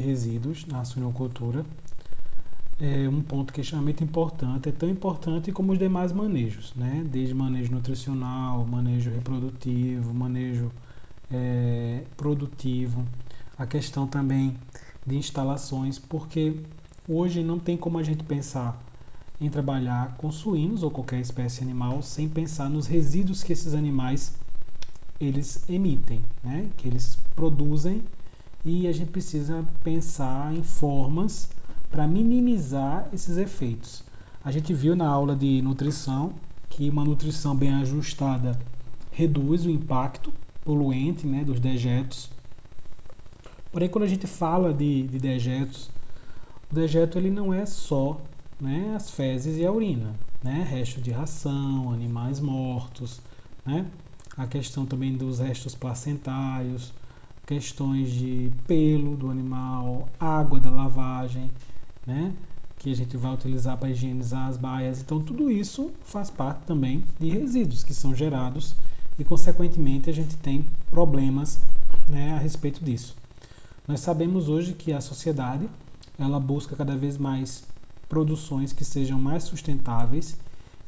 resíduos na suinocultura é um ponto que é extremamente importante, é tão importante como os demais manejos, né? Desde manejo nutricional, manejo reprodutivo, manejo produtivo, a questão também de instalações, porque hoje não tem como a gente pensar em trabalhar com suínos ou qualquer espécie animal sem pensar nos resíduos que esses animais eles emitem, né? Que eles produzem, e a gente precisa pensar em formas para minimizar esses efeitos. A gente viu na aula de nutrição que uma nutrição bem ajustada reduz o impacto poluente, né, dos dejetos. Porém, quando a gente fala de dejetos, o dejeto ele não é só, né, as fezes e a urina, né, restos de ração, animais mortos, né, a questão também dos restos placentários, questões de pelo do animal, água da lavagem, né, que a gente vai utilizar para higienizar as baias. Então, tudo isso faz parte também de resíduos que são gerados e, consequentemente, a gente tem problemas, né, a respeito disso. Nós sabemos hoje que a sociedade ela busca cada vez mais produções que sejam mais sustentáveis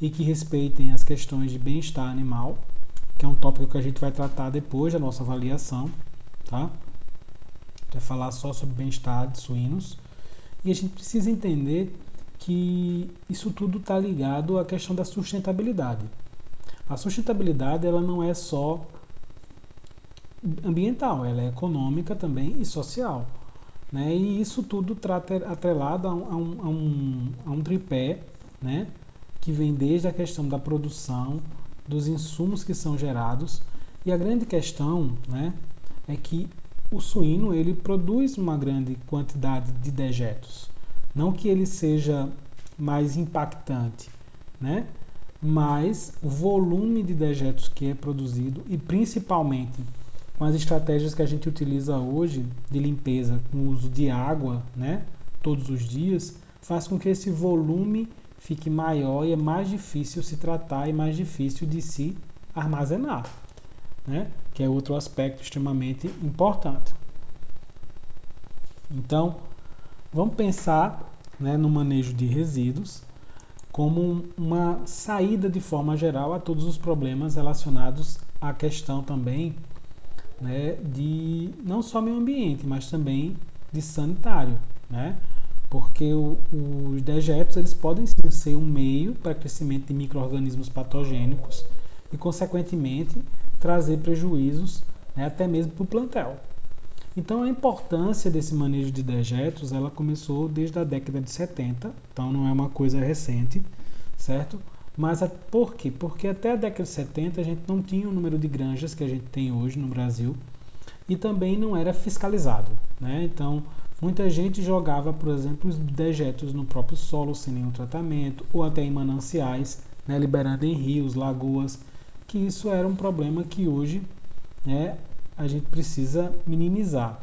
e que respeitem as questões de bem-estar animal, que é um tópico que a gente vai tratar depois da nossa avaliação, tá? A gente vai falar só sobre bem-estar de suínos. E a gente precisa entender que isso tudo está ligado à questão da sustentabilidade. A sustentabilidade ela não é só ambiental, ela é econômica também e social, né? E isso tudo está atrelado a um tripé, né? Que vem desde a questão da produção, dos insumos que são gerados. E a grande questão, né, é que o suíno ele produz uma grande quantidade de dejetos. Não que ele seja mais impactante, né? Mas o volume de dejetos que é produzido, e principalmente com as estratégias que a gente utiliza hoje de limpeza com o uso de água, né, todos os dias, faz com que esse volume fique maior e é mais difícil se tratar e mais difícil de se armazenar, né? Que é outro aspecto extremamente importante. Então, vamos pensar, né, no manejo de resíduos como uma saída de forma geral a todos os problemas relacionados à questão também, né, de não só meio ambiente, mas também de sanitário, né? Porque os dejetos eles podem sim ser um meio para crescimento de micro-organismos patogênicos e, consequentemente, trazer prejuízos, né, até mesmo para o plantel. Então, a importância desse manejo de dejetos ela começou desde a década de 70, então não é uma coisa recente, certo? Mas por quê? Porque até a década de 70 a gente não tinha o número de granjas que a gente tem hoje no Brasil e também não era fiscalizado, né? Então, muita gente jogava, por exemplo, os dejetos no próprio solo sem nenhum tratamento ou até em mananciais, né, liberando em rios, lagoas, que isso era um problema que hoje, né, a gente precisa minimizar.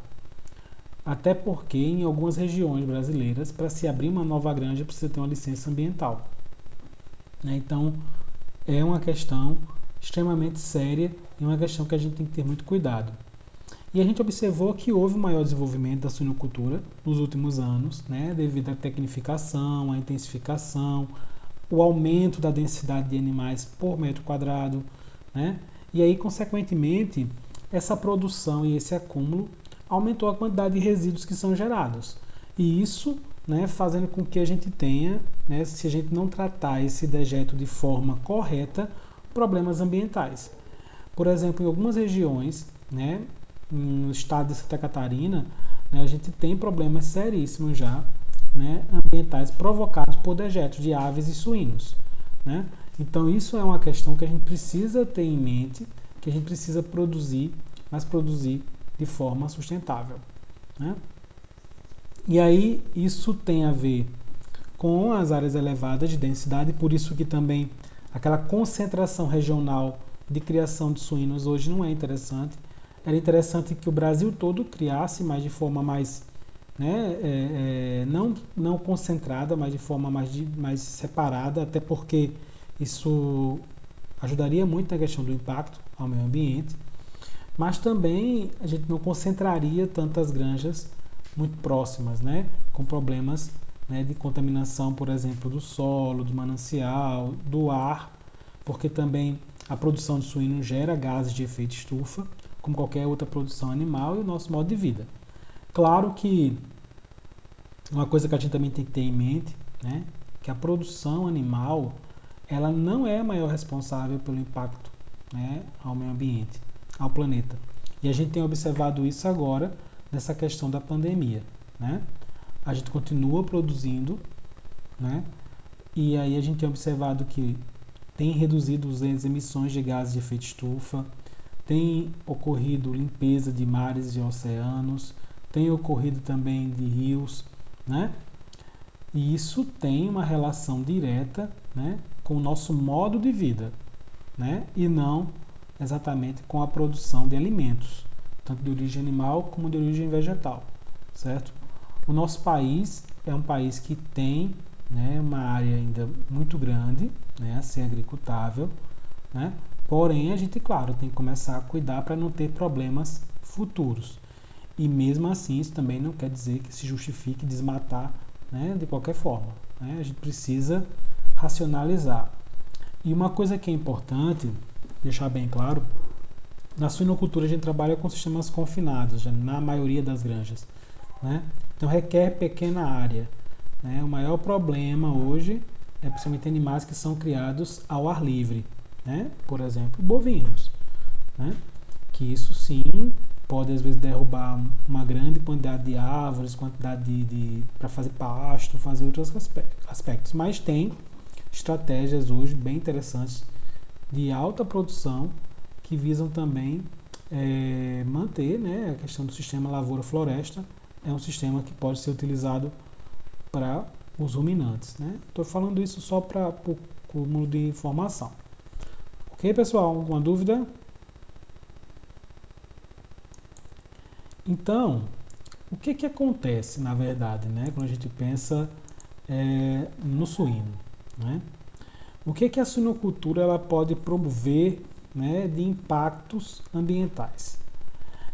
Até porque em algumas regiões brasileiras, para se abrir uma nova granja, precisa ter uma licença ambiental, né? Então, é uma questão extremamente séria e uma questão que a gente tem que ter muito cuidado. E a gente observou que houve um maior desenvolvimento da suinocultura nos últimos anos, né, devido à tecnificação, à intensificação, o aumento da densidade de animais por metro quadrado, né? E aí, consequentemente, essa produção e esse acúmulo aumentou a quantidade de resíduos que são gerados. E isso, né, fazendo com que a gente tenha, né, se a gente não tratar esse dejeto de forma correta, problemas ambientais. Por exemplo, em algumas regiões, né, no estado de Santa Catarina, né, a gente tem problemas seríssimos já, né, ambientais provocados por dejetos de aves e suínos, né? Então isso é uma questão que a gente precisa ter em mente, que a gente precisa produzir, mas produzir de forma sustentável, né? E aí isso tem a ver com as áreas elevadas de densidade, por isso que também aquela concentração regional de criação de suínos hoje não é interessante. Era interessante que o Brasil todo criasse, mas de forma mais, né, não concentrada, mas de forma mais separada, até porque isso ajudaria muito na questão do impacto ao meio ambiente. Mas também a gente não concentraria tantas granjas muito próximas, né, com problemas, né, de contaminação, por exemplo, do solo, do manancial, do ar, porque também a produção de suíno gera gases de efeito estufa, como qualquer outra produção animal e o nosso modo de vida. Claro que uma coisa que a gente também tem que ter em mente, né, que a produção animal ela não é a maior responsável pelo impacto, né, ao meio ambiente, ao planeta. E a gente tem observado isso agora nessa questão da pandemia, né? A gente continua produzindo, né? E aí a gente tem observado que tem reduzido as emissões de gases de efeito estufa, tem ocorrido limpeza de mares e oceanos, tem ocorrido também de rios, né? E isso tem uma relação direta, né, com o nosso modo de vida, né? E não exatamente com a produção de alimentos, tanto de origem animal como de origem vegetal, certo? O nosso país é um país que tem, né, uma área ainda muito grande, né, a ser agricultável, né? Porém, a gente, claro, tem que começar a cuidar para não ter problemas futuros. E mesmo assim, isso também não quer dizer que se justifique desmatar, né, de qualquer forma, né? A gente precisa racionalizar. E uma coisa que é importante deixar bem claro, na suinocultura a gente trabalha com sistemas confinados, já na maioria das granjas, né? Então requer pequena área, né? O maior problema hoje é principalmente animais que são criados ao ar livre, né? Por exemplo, bovinos, né? Que isso sim pode às vezes derrubar uma grande quantidade de árvores, quantidade para fazer pasto, fazer outros aspectos. Mas tem estratégias hoje bem interessantes de alta produção que visam também manter, né, a questão do sistema lavoura-floresta. É um sistema que pode ser utilizado para os ruminantes, né? Estou falando isso só para o cúmulo de informação. Ok, pessoal? Alguma dúvida? Então, o que acontece, na verdade, né, quando a gente pensa no suíno, né? O que a suinocultura ela pode promover, né, de impactos ambientais?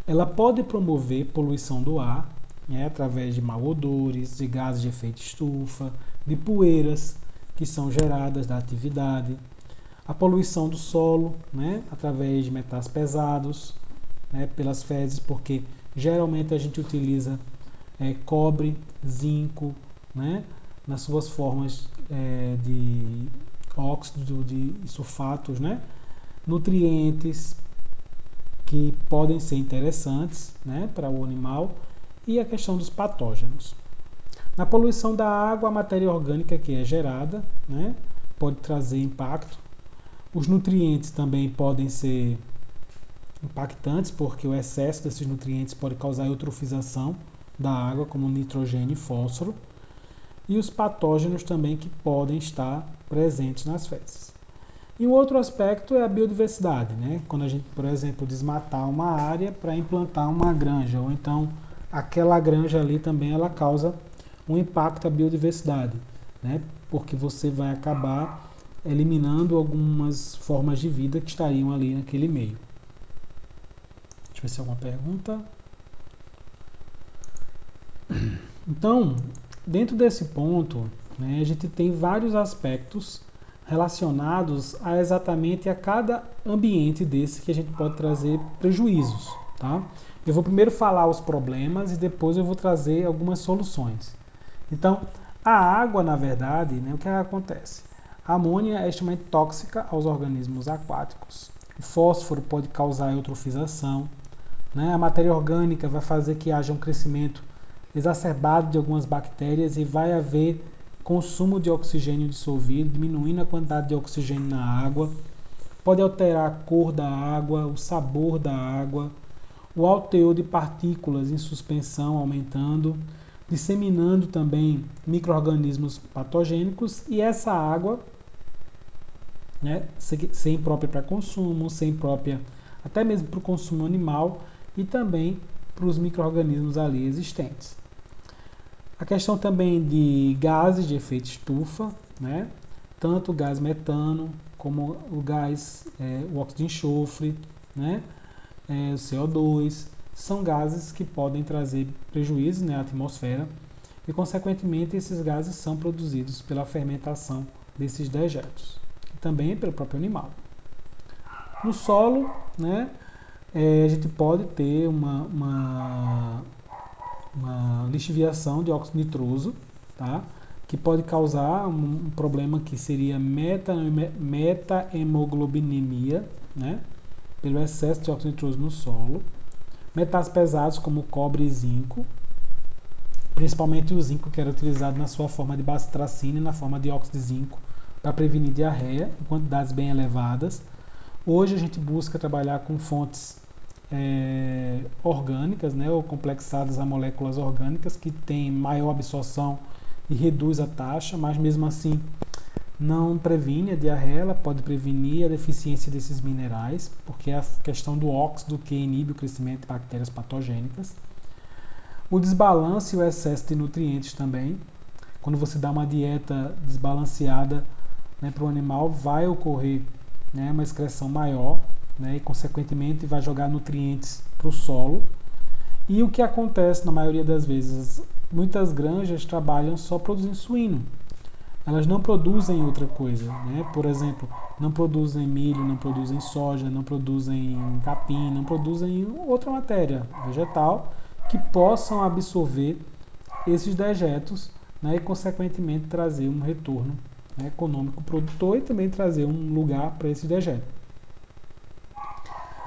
Ela pode promover poluição do ar, né, através de malodores, de gases de efeito estufa, de poeiras que são geradas da atividade, a poluição do solo, né, através de metais pesados, né, pelas fezes, porque geralmente a gente utiliza cobre, zinco, né, nas suas formas de óxido de sulfatos, né, nutrientes que podem ser interessantes, né, para o animal, e a questão dos patógenos. Na poluição da água, a matéria orgânica que é gerada, né, pode trazer impacto. Os nutrientes também podem ser impactantes, porque o excesso desses nutrientes pode causar eutrofização da água, como nitrogênio e fósforo, e os patógenos também que podem estar presentes nas fezes. E um outro aspecto é a biodiversidade, né? Quando a gente, por exemplo, desmatar uma área para implantar uma granja, ou então aquela granja ali também ela causa um impacto à biodiversidade, né? Porque você vai acabar eliminando algumas formas de vida que estariam ali naquele meio. Deixa eu ver se tem alguma pergunta. Então, dentro desse ponto, né, a gente tem vários aspectos relacionados a exatamente a cada ambiente desse que a gente pode trazer prejuízos, tá? Eu vou primeiro falar os problemas e depois eu vou trazer algumas soluções. Então, a água, na verdade, né, o que acontece? A amônia é extremamente tóxica aos organismos aquáticos. O fósforo pode causar eutrofização, né? A matéria orgânica vai fazer que haja um crescimento exacerbado de algumas bactérias e vai haver consumo de oxigênio dissolvido, diminuindo a quantidade de oxigênio na água. Pode alterar a cor da água, o sabor da água, o alto teor de partículas em suspensão aumentando, disseminando também micro-organismos patogênicos, e essa água, né, sem própria para consumo, sem própria até mesmo para o consumo animal e também para os micro-organismos ali existentes. A questão também de gases de efeito estufa, né, tanto o gás metano como o gás, o óxido de enxofre, né, o CO2, são gases que podem trazer prejuízos, né, à atmosfera e, consequentemente, esses gases são produzidos pela fermentação desses dejetos e também pelo próprio animal. No solo, né, a gente pode ter uma lixiviação de óxido nitroso, tá? Que pode causar um problema que seria metaemoglobinemia, né? Pelo excesso de óxido nitroso no solo. Metais pesados como cobre e zinco, principalmente o zinco, que era utilizado na sua forma de bacitracina e na forma de óxido de zinco para prevenir diarreia em quantidades bem elevadas. Hoje a gente busca trabalhar com fontes orgânicas, né, ou complexadas a moléculas orgânicas, que têm maior absorção e reduz a taxa, mas mesmo assim não previne a diarreia, ela pode prevenir a deficiência desses minerais, porque é a questão do óxido que inibe o crescimento de bactérias patogênicas. O desbalanço e o excesso de nutrientes também. Quando você dá uma dieta desbalanceada, né, para o animal, vai ocorrer, né, uma excreção maior, né, e consequentemente vai jogar nutrientes para o solo. E o que acontece na maioria das vezes? Muitas granjas trabalham só produzindo suíno. Elas não produzem outra coisa, né? Por exemplo, não produzem milho, não produzem soja, não produzem capim, não produzem outra matéria vegetal que possam absorver esses dejetos, né, e consequentemente trazer um retorno, né, econômico para o produtor e também trazer um lugar para esses dejetos.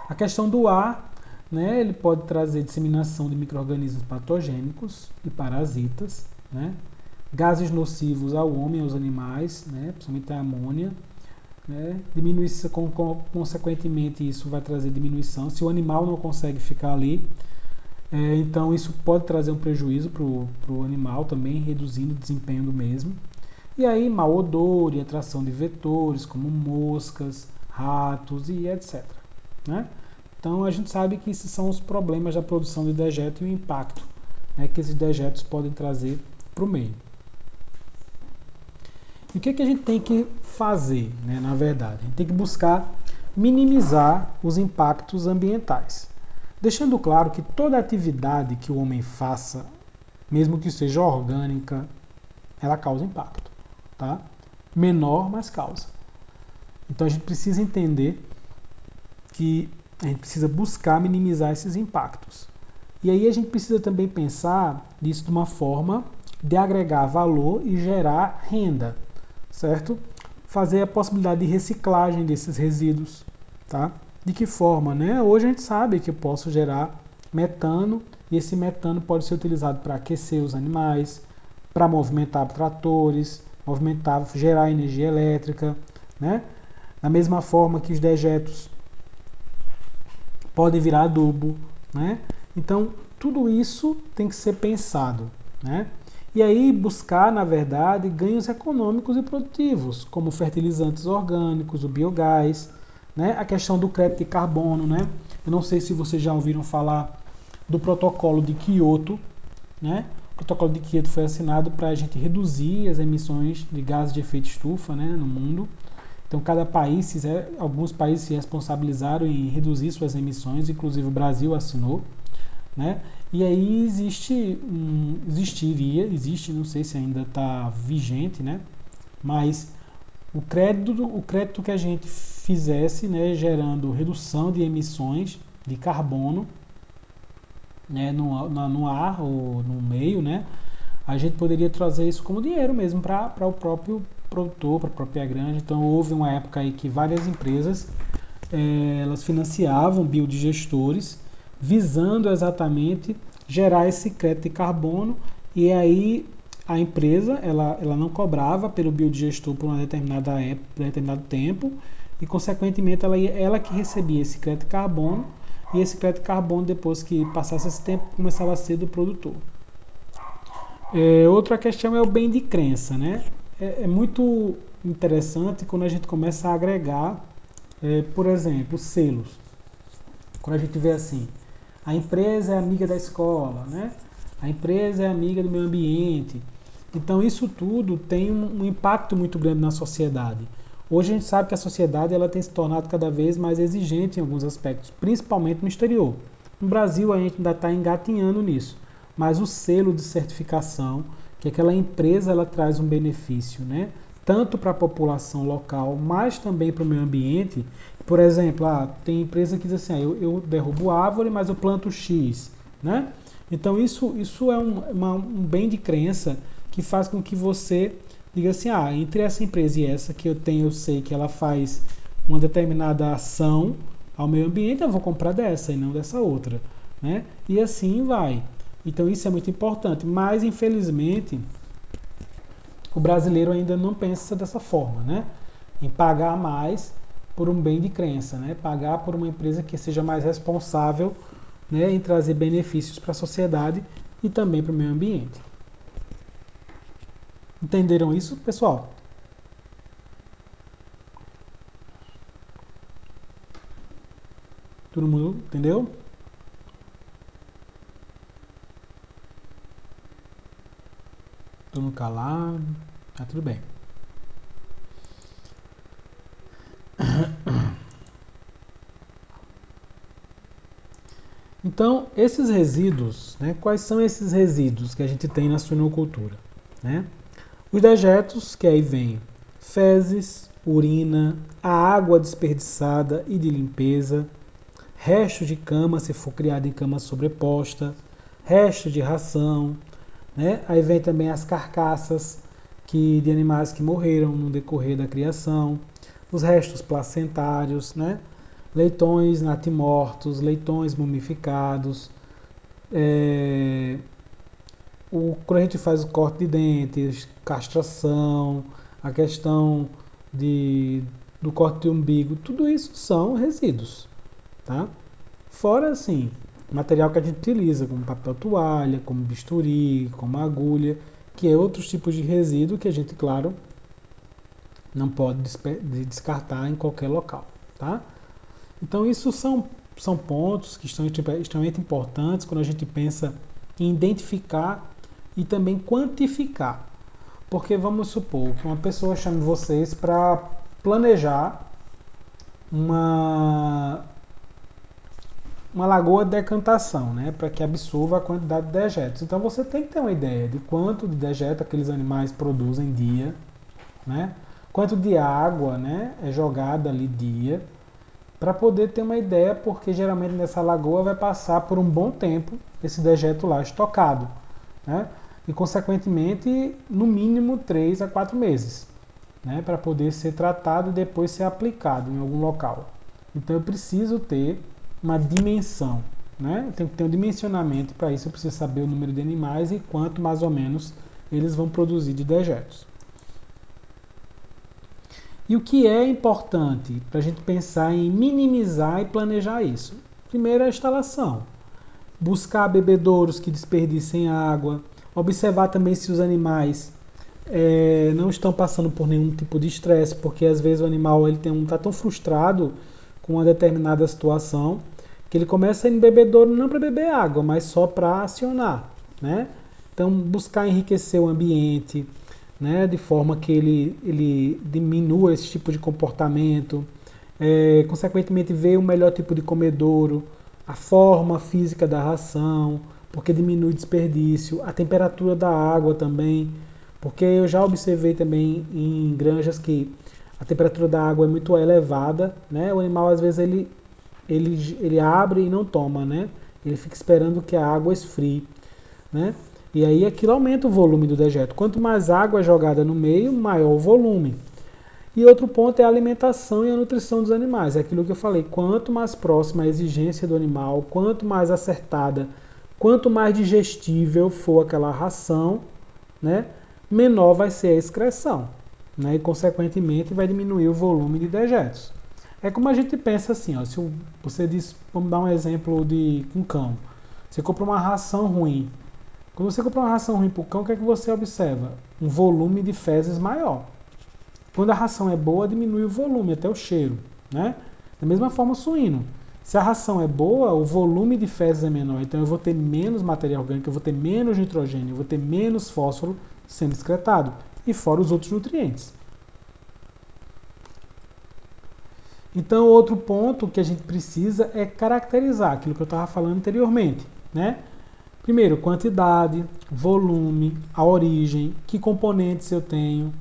A questão do ar, né, ele pode trazer disseminação de micro-organismos patogênicos e parasitas, né, gases nocivos ao homem e aos animais, né, principalmente a amônia, né, diminuição, consequentemente isso vai trazer diminuição. Se o animal não consegue ficar ali, então isso pode trazer um prejuízo para o animal também, reduzindo o desempenho do mesmo. E aí mau odor e atração de vetores como moscas, ratos e etc. Né? Então a gente sabe que esses são os problemas da produção de dejeto e o impacto, né, que esses dejetos podem trazer para o meio. E o que a gente tem que fazer, né, na verdade? A gente tem que buscar minimizar os impactos ambientais, deixando claro que toda atividade que o homem faça, mesmo que seja orgânica, ela causa impacto, tá? Menor, mas causa. Então a gente precisa entender que a gente precisa buscar minimizar esses impactos. E aí a gente precisa também pensar nisso de uma forma de agregar valor e gerar renda, certo? Fazer a possibilidade de reciclagem desses resíduos, tá? De que forma, né? Hoje a gente sabe que eu posso gerar metano e esse metano pode ser utilizado para aquecer os animais, para movimentar tratores, gerar energia elétrica, né? Da mesma forma que os dejetos podem virar adubo, né? Então, tudo isso tem que ser pensado, né? E aí buscar, na verdade, ganhos econômicos e produtivos, como fertilizantes orgânicos, o biogás, né? A questão do crédito de carbono, né? Eu não sei se vocês já ouviram falar do protocolo de Kyoto, né? O protocolo de Kyoto foi assinado para a gente reduzir as emissões de gases de efeito estufa, né, no mundo. Então, cada país, alguns países se responsabilizaram em reduzir suas emissões, inclusive o Brasil assinou, né? E aí existe, não sei se ainda está vigente, né? Mas o crédito que a gente fizesse, né, gerando redução de emissões de carbono, né, no ar ou no meio, né, a gente poderia trazer isso como dinheiro mesmo para o próprio produtor, para a própria granja. Então houve uma época aí que várias empresas elas financiavam biodigestores visando exatamente gerar esse crédito de carbono, e aí a empresa ela não cobrava pelo biodigestor por uma determinado tempo, e consequentemente ela que recebia esse crédito de carbono, e esse crédito de carbono, depois que passasse esse tempo, começava a ser do produtor. Outra questão é o bem de crença, né? É muito interessante quando a gente começa a agregar, por exemplo, selos. Quando a gente vê assim, a empresa é amiga da escola, né? A empresa é amiga do meio ambiente. Então isso tudo tem um impacto muito grande na sociedade. Hoje a gente sabe que a sociedade ela tem se tornado cada vez mais exigente em alguns aspectos, principalmente no exterior. No Brasil a gente ainda está engatinhando nisso, mas o selo de certificação, que aquela empresa ela traz um benefício, né? Tanto para a população local, mas também para o meio ambiente. Por exemplo, tem empresa que diz assim, eu derrubo árvore, mas eu planto X, né? Então isso é um bem de crença que faz com que você diga assim, entre essa empresa e essa que eu sei que ela faz uma determinada ação ao meio ambiente, eu vou comprar dessa e não dessa outra, né? E assim vai. Então isso é muito importante, mas infelizmente o brasileiro ainda não pensa dessa forma, né? Em pagar mais por um bem de crença, né? Pagar por uma empresa que seja mais responsável, né, em trazer benefícios para a sociedade e também para o meio ambiente. Entenderam isso, pessoal? Todo mundo entendeu? Todo mundo calado. Tá tudo bem. Então, esses resíduos, né, quais são esses resíduos que a gente tem na suinocultura? Né? Os dejetos, que aí vem fezes, urina, a água desperdiçada e de limpeza, resto de cama, se for criado em cama sobreposta, resto de ração, né? Aí vem também as carcaças de animais que morreram no decorrer da criação, os restos placentários, né? Leitões natimortos, leitões mumificados, quando a gente faz o corte de dentes, castração, a questão do corte de umbigo, tudo isso são resíduos, tá? Fora, assim, material que a gente utiliza, como papel toalha, como bisturi, como agulha, que é outros tipos de resíduo que a gente, claro, não pode descartar em qualquer local, tá? Então, isso são pontos que estão extremamente importantes quando a gente pensa em identificar e também quantificar. Porque vamos supor que uma pessoa chame vocês para planejar uma lagoa de decantação, né, para que absorva a quantidade de dejetos. Então você tem que ter uma ideia de quanto de dejeto aqueles animais produzem dia, né, quanto de água, né, é jogada ali dia, para poder ter uma ideia, porque geralmente nessa lagoa vai passar por um bom tempo esse dejeto lá estocado, né, e consequentemente no mínimo 3 a 4 meses, né, para poder ser tratado e depois ser aplicado em algum local. Então eu preciso ter uma dimensão, né? Eu tenho que ter um dimensionamento, para isso eu preciso saber o número de animais e quanto mais ou menos eles vão produzir de dejetos. E o que é importante para a gente pensar em minimizar e planejar isso? Primeiro, a instalação. Buscar bebedouros que desperdicem água. Observar também se os animais não estão passando por nenhum tipo de estresse, porque às vezes o animal está tão frustrado com uma determinada situação que ele começa a ir no bebedouro não para beber água, mas só para acionar, né? Então, buscar enriquecer o ambiente, né, de forma que ele diminua esse tipo de comportamento, consequentemente ver o melhor tipo de comedouro, a forma física da ração, porque diminui o desperdício, a temperatura da água também, porque eu já observei também em granjas que a temperatura da água é muito elevada, né? O animal às vezes ele abre e não toma, né? Ele fica esperando que a água esfrie, né? E aí aquilo aumenta o volume do dejeto. Quanto mais água é jogada no meio, maior o volume. E outro ponto é a alimentação e a nutrição dos animais. É aquilo que eu falei, quanto mais próxima a exigência do animal, quanto mais acertada, quanto mais digestível for aquela ração, né? Menor vai ser a excreção, né, e consequentemente vai diminuir o volume de dejetos. É como a gente pensa assim, ó, se você diz, vamos dar um exemplo de um cão. Você compra uma ração ruim. Quando você compra uma ração ruim para o cão, o que é que você observa? Um volume de fezes maior. Quando a ração é boa, diminui o volume, até o cheiro, né? Da mesma forma o suíno. Se a ração é boa, o volume de fezes é menor, então eu vou ter menos material orgânico, eu vou ter menos nitrogênio, eu vou ter menos fósforo sendo excretado. E fora os outros nutrientes. Então, outro ponto que a gente precisa é caracterizar aquilo que eu estava falando anteriormente, né? Primeiro, quantidade, volume, a origem, que componentes eu tenho,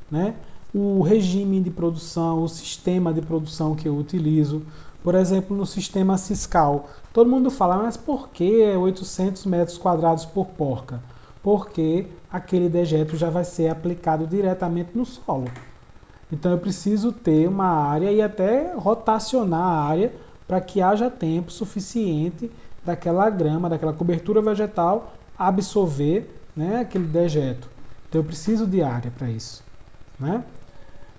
né? O regime de produção, o sistema de produção que eu utilizo. Por exemplo, no sistema Siscal, todo mundo fala, mas por que 800 metros quadrados por porca? Porque aquele dejeto já vai ser aplicado diretamente no solo. Então eu preciso ter uma área e até rotacionar a área para que haja tempo suficiente daquela grama, daquela cobertura vegetal absorver, né, aquele dejeto. Então eu preciso de área para isso, né?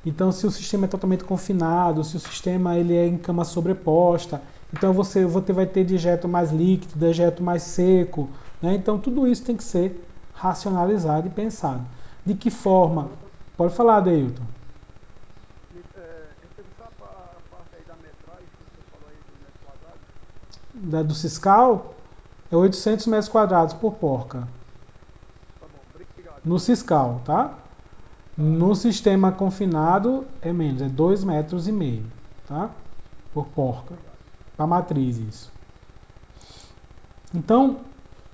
Então se o sistema é totalmente confinado, se o sistema ele é em cama sobreposta, então você vai ter dejeto mais líquido, dejeto mais seco, né? Então tudo isso tem que ser racionalizado e pensado. De que forma? Pode falar, Deilton. Do Siscal é 800 metros quadrados por porca. Tá bom, obrigado. No Siscal, tá? No sistema confinado é menos, é 2,5 metros, tá? Por porca. Para matriz, isso. Então,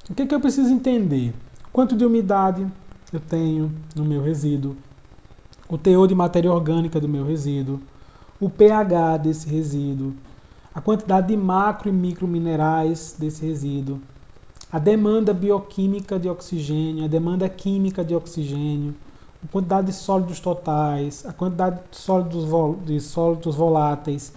o que eu preciso entender? Quanto de umidade eu tenho no meu resíduo, o teor de matéria orgânica do meu resíduo, o pH desse resíduo, a quantidade de macro e micro minerais desse resíduo, a demanda bioquímica de oxigênio, a demanda química de oxigênio, a quantidade de sólidos totais, a quantidade de sólidos voláteis.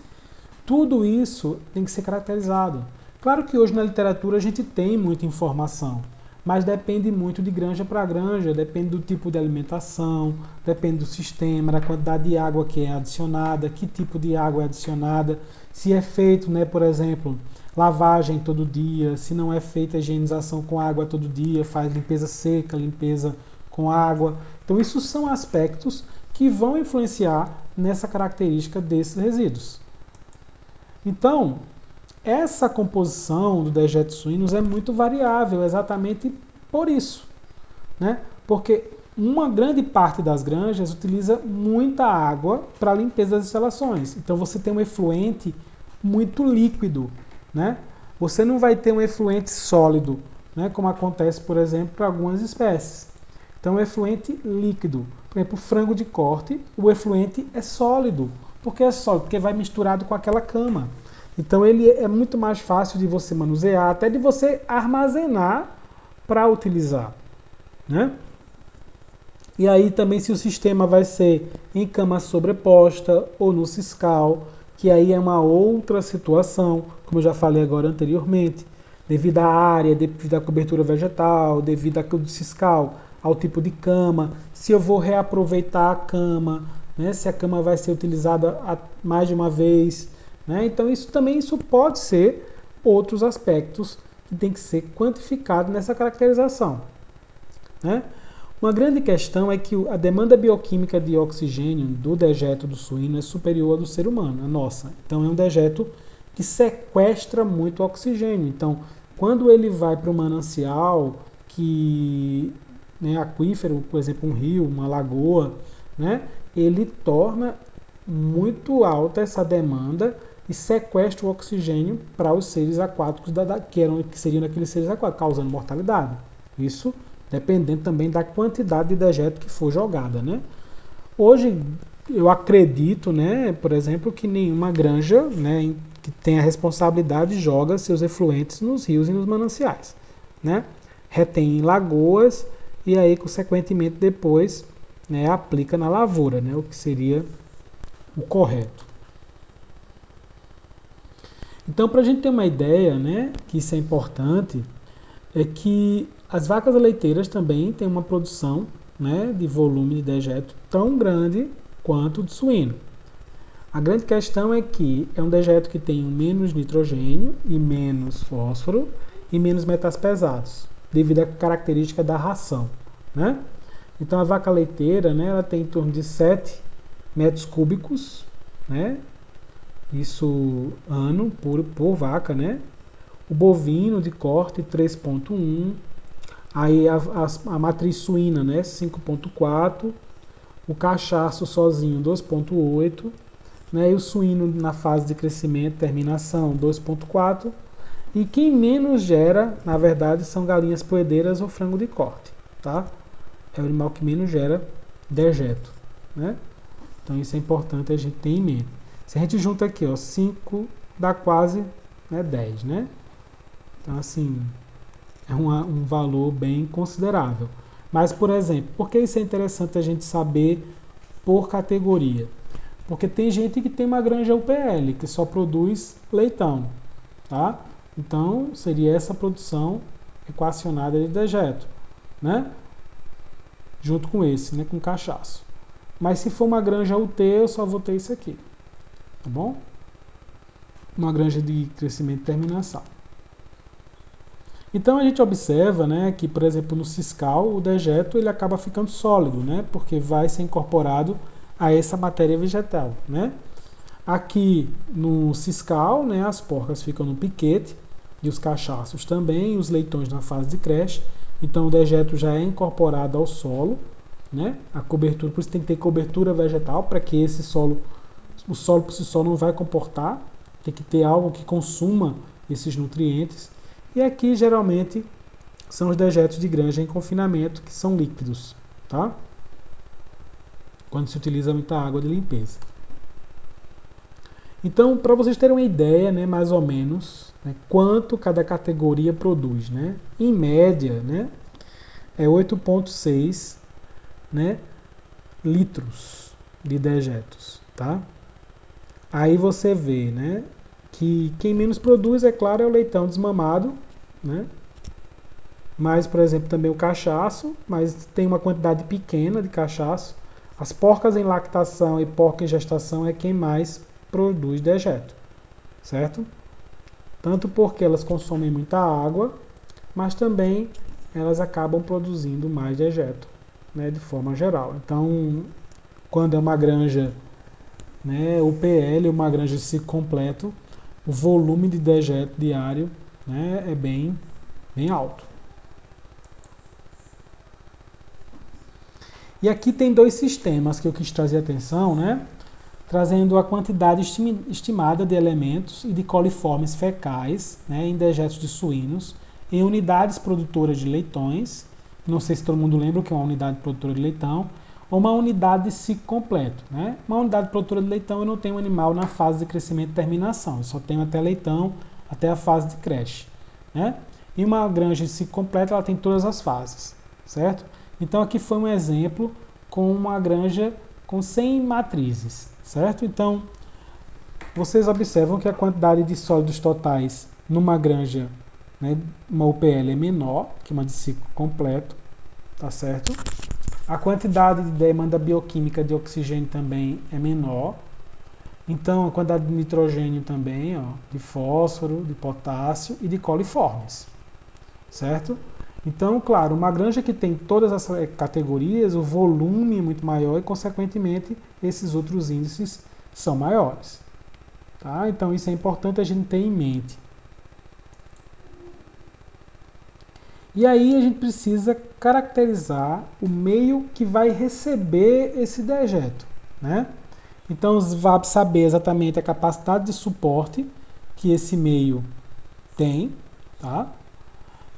Tudo isso tem que ser caracterizado. Claro que hoje na literatura a gente tem muita informação, mas depende muito de granja para granja, depende do tipo de alimentação, depende do sistema, da quantidade de água que é adicionada, que tipo de água é adicionada, se é feito, né, por exemplo, lavagem todo dia, se não é feita higienização com água todo dia, faz limpeza seca, limpeza com água. Então isso são aspectos que vão influenciar nessa característica desses resíduos. Então, essa composição do dejetos suínos é muito variável, exatamente por isso, né? Porque uma grande parte das granjas utiliza muita água para a limpeza das instalações. Então você tem um efluente muito líquido, né? Você não vai ter um efluente sólido, né? Como acontece, por exemplo, para algumas espécies. Então, o efluente líquido, por exemplo, o frango de corte, o efluente é sólido. Por que é sólido? Porque vai misturado com aquela cama. Então ele é muito mais fácil de você manusear, até de você armazenar para utilizar, né? E aí também se o sistema vai ser em cama sobreposta ou no Siscal, que aí é uma outra situação, como eu já falei agora anteriormente, devido à área, devido à cobertura vegetal, devido ao Siscal, ao tipo de cama, se eu vou reaproveitar a cama, né? Se a cama vai ser utilizada mais de uma vez, né? Então isso pode ser outros aspectos que tem que ser quantificado nessa caracterização, né? Uma grande questão é que a demanda bioquímica de oxigênio do dejeto do suíno é superior à do ser humano, a nossa. Então é um dejeto que sequestra muito oxigênio. Então, quando ele vai para o manancial, que, né, aquífero, por exemplo, um rio, uma lagoa, né, ele torna muito alta essa demanda e sequestra o oxigênio para os seres aquáticos que seriam aqueles seres aquáticos, causando mortalidade. Isso dependendo também da quantidade de dejeto que for jogada, né? Hoje eu acredito, né, por exemplo, que nenhuma granja, né, que tenha responsabilidade joga seus efluentes nos rios e nos mananciais, né? Retém em lagoas e aí consequentemente depois, né, aplica na lavoura, né, o que seria o correto. Então, para a gente ter uma ideia, né, que isso é importante, é que as vacas leiteiras também têm uma produção, né, de volume de dejeto tão grande quanto o de suíno. A grande questão é que é um dejeto que tem menos nitrogênio e menos fósforo e menos metais pesados, devido à característica da ração, né? Então a vaca leiteira, né, ela tem em torno de 7 metros cúbicos, né? Isso ano por vaca, né? O bovino de corte 3,1, aí a matriz suína, né, 5,4, o cachaço sozinho 2,8, né? E o suíno na fase de crescimento, terminação 2,4. E quem menos gera, na verdade, são galinhas poedeiras ou frango de corte, tá? É o animal que menos gera dejeto, né? Então isso é importante a gente ter em mente. Se a gente junta aqui, ó, 5 dá quase, né, 10, né? Então assim, é um valor bem considerável. Mas, por exemplo, por que isso é interessante a gente saber por categoria? Porque tem gente que tem uma granja UPL, que só produz leitão, tá? Então, seria essa produção equacionada de dejeto, né? Junto com esse, né? Com cachaço. Mas se for uma granja UT, eu só vou ter isso aqui, tá bom? Uma granja de crescimento e terminação. Então, a gente observa, né, que, por exemplo, no ciscal, o dejeto ele acaba ficando sólido, né? Porque vai ser incorporado a essa matéria vegetal, né? Aqui no ciscal, né, as porcas ficam no piquete e os cachaços também, os leitões na fase de creche. Então o dejeto já é incorporado ao solo, né? A cobertura, por isso tem que ter cobertura vegetal para que esse solo, o solo por si só não vai comportar, tem que ter algo que consuma esses nutrientes. E aqui geralmente são os dejetos de granja em confinamento que são líquidos, tá? Quando se utiliza muita água de limpeza. Então, para vocês terem uma ideia, né, mais ou menos, né, quanto cada categoria produz, né? Em média, né, é 8,6, né, litros de dejetos, tá? Aí você vê, né, que quem menos produz, é claro, é o leitão desmamado, né? Mas, por exemplo, também o cachaço, mas tem uma quantidade pequena de cachaço. As porcas em lactação e porca em gestação é quem mais produz dejeto, certo? Tanto porque elas consomem muita água, mas também elas acabam produzindo mais dejeto, né, de forma geral. Então, quando é uma granja, né, UPL, uma granja de ciclo completo, o volume de dejeto diário, né, é bem alto. E aqui tem dois sistemas que eu quis trazer atenção, né? Trazendo a quantidade estimada de elementos e de coliformes fecais, né, em dejetos de suínos, em unidades produtoras de leitões. Não sei se todo mundo lembra o que é uma unidade produtora de leitão, ou uma unidade de ciclo completo, né? Uma unidade produtora de leitão, eu não tenho animal na fase de crescimento e terminação, eu só tenho até leitão, até a fase de creche, né? E uma granja de ciclo completo, ela tem todas as fases, certo? Então aqui foi um exemplo com uma granja com 100 matrizes, certo? Então, vocês observam que a quantidade de sólidos totais numa granja, né, uma UPL é menor que uma de ciclo completo, tá certo? A quantidade de demanda bioquímica de oxigênio também é menor. Então, a quantidade de nitrogênio também, ó, de fósforo, de potássio e de coliformes, certo? Então, claro, uma granja que tem todas as categorias, o volume é muito maior e, consequentemente, esses outros índices são maiores. Tá? Então, isso é importante a gente ter em mente. E aí a gente precisa caracterizar o meio que vai receber esse dejeto, né? Então, vai saber exatamente a capacidade de suporte que esse meio tem, tá?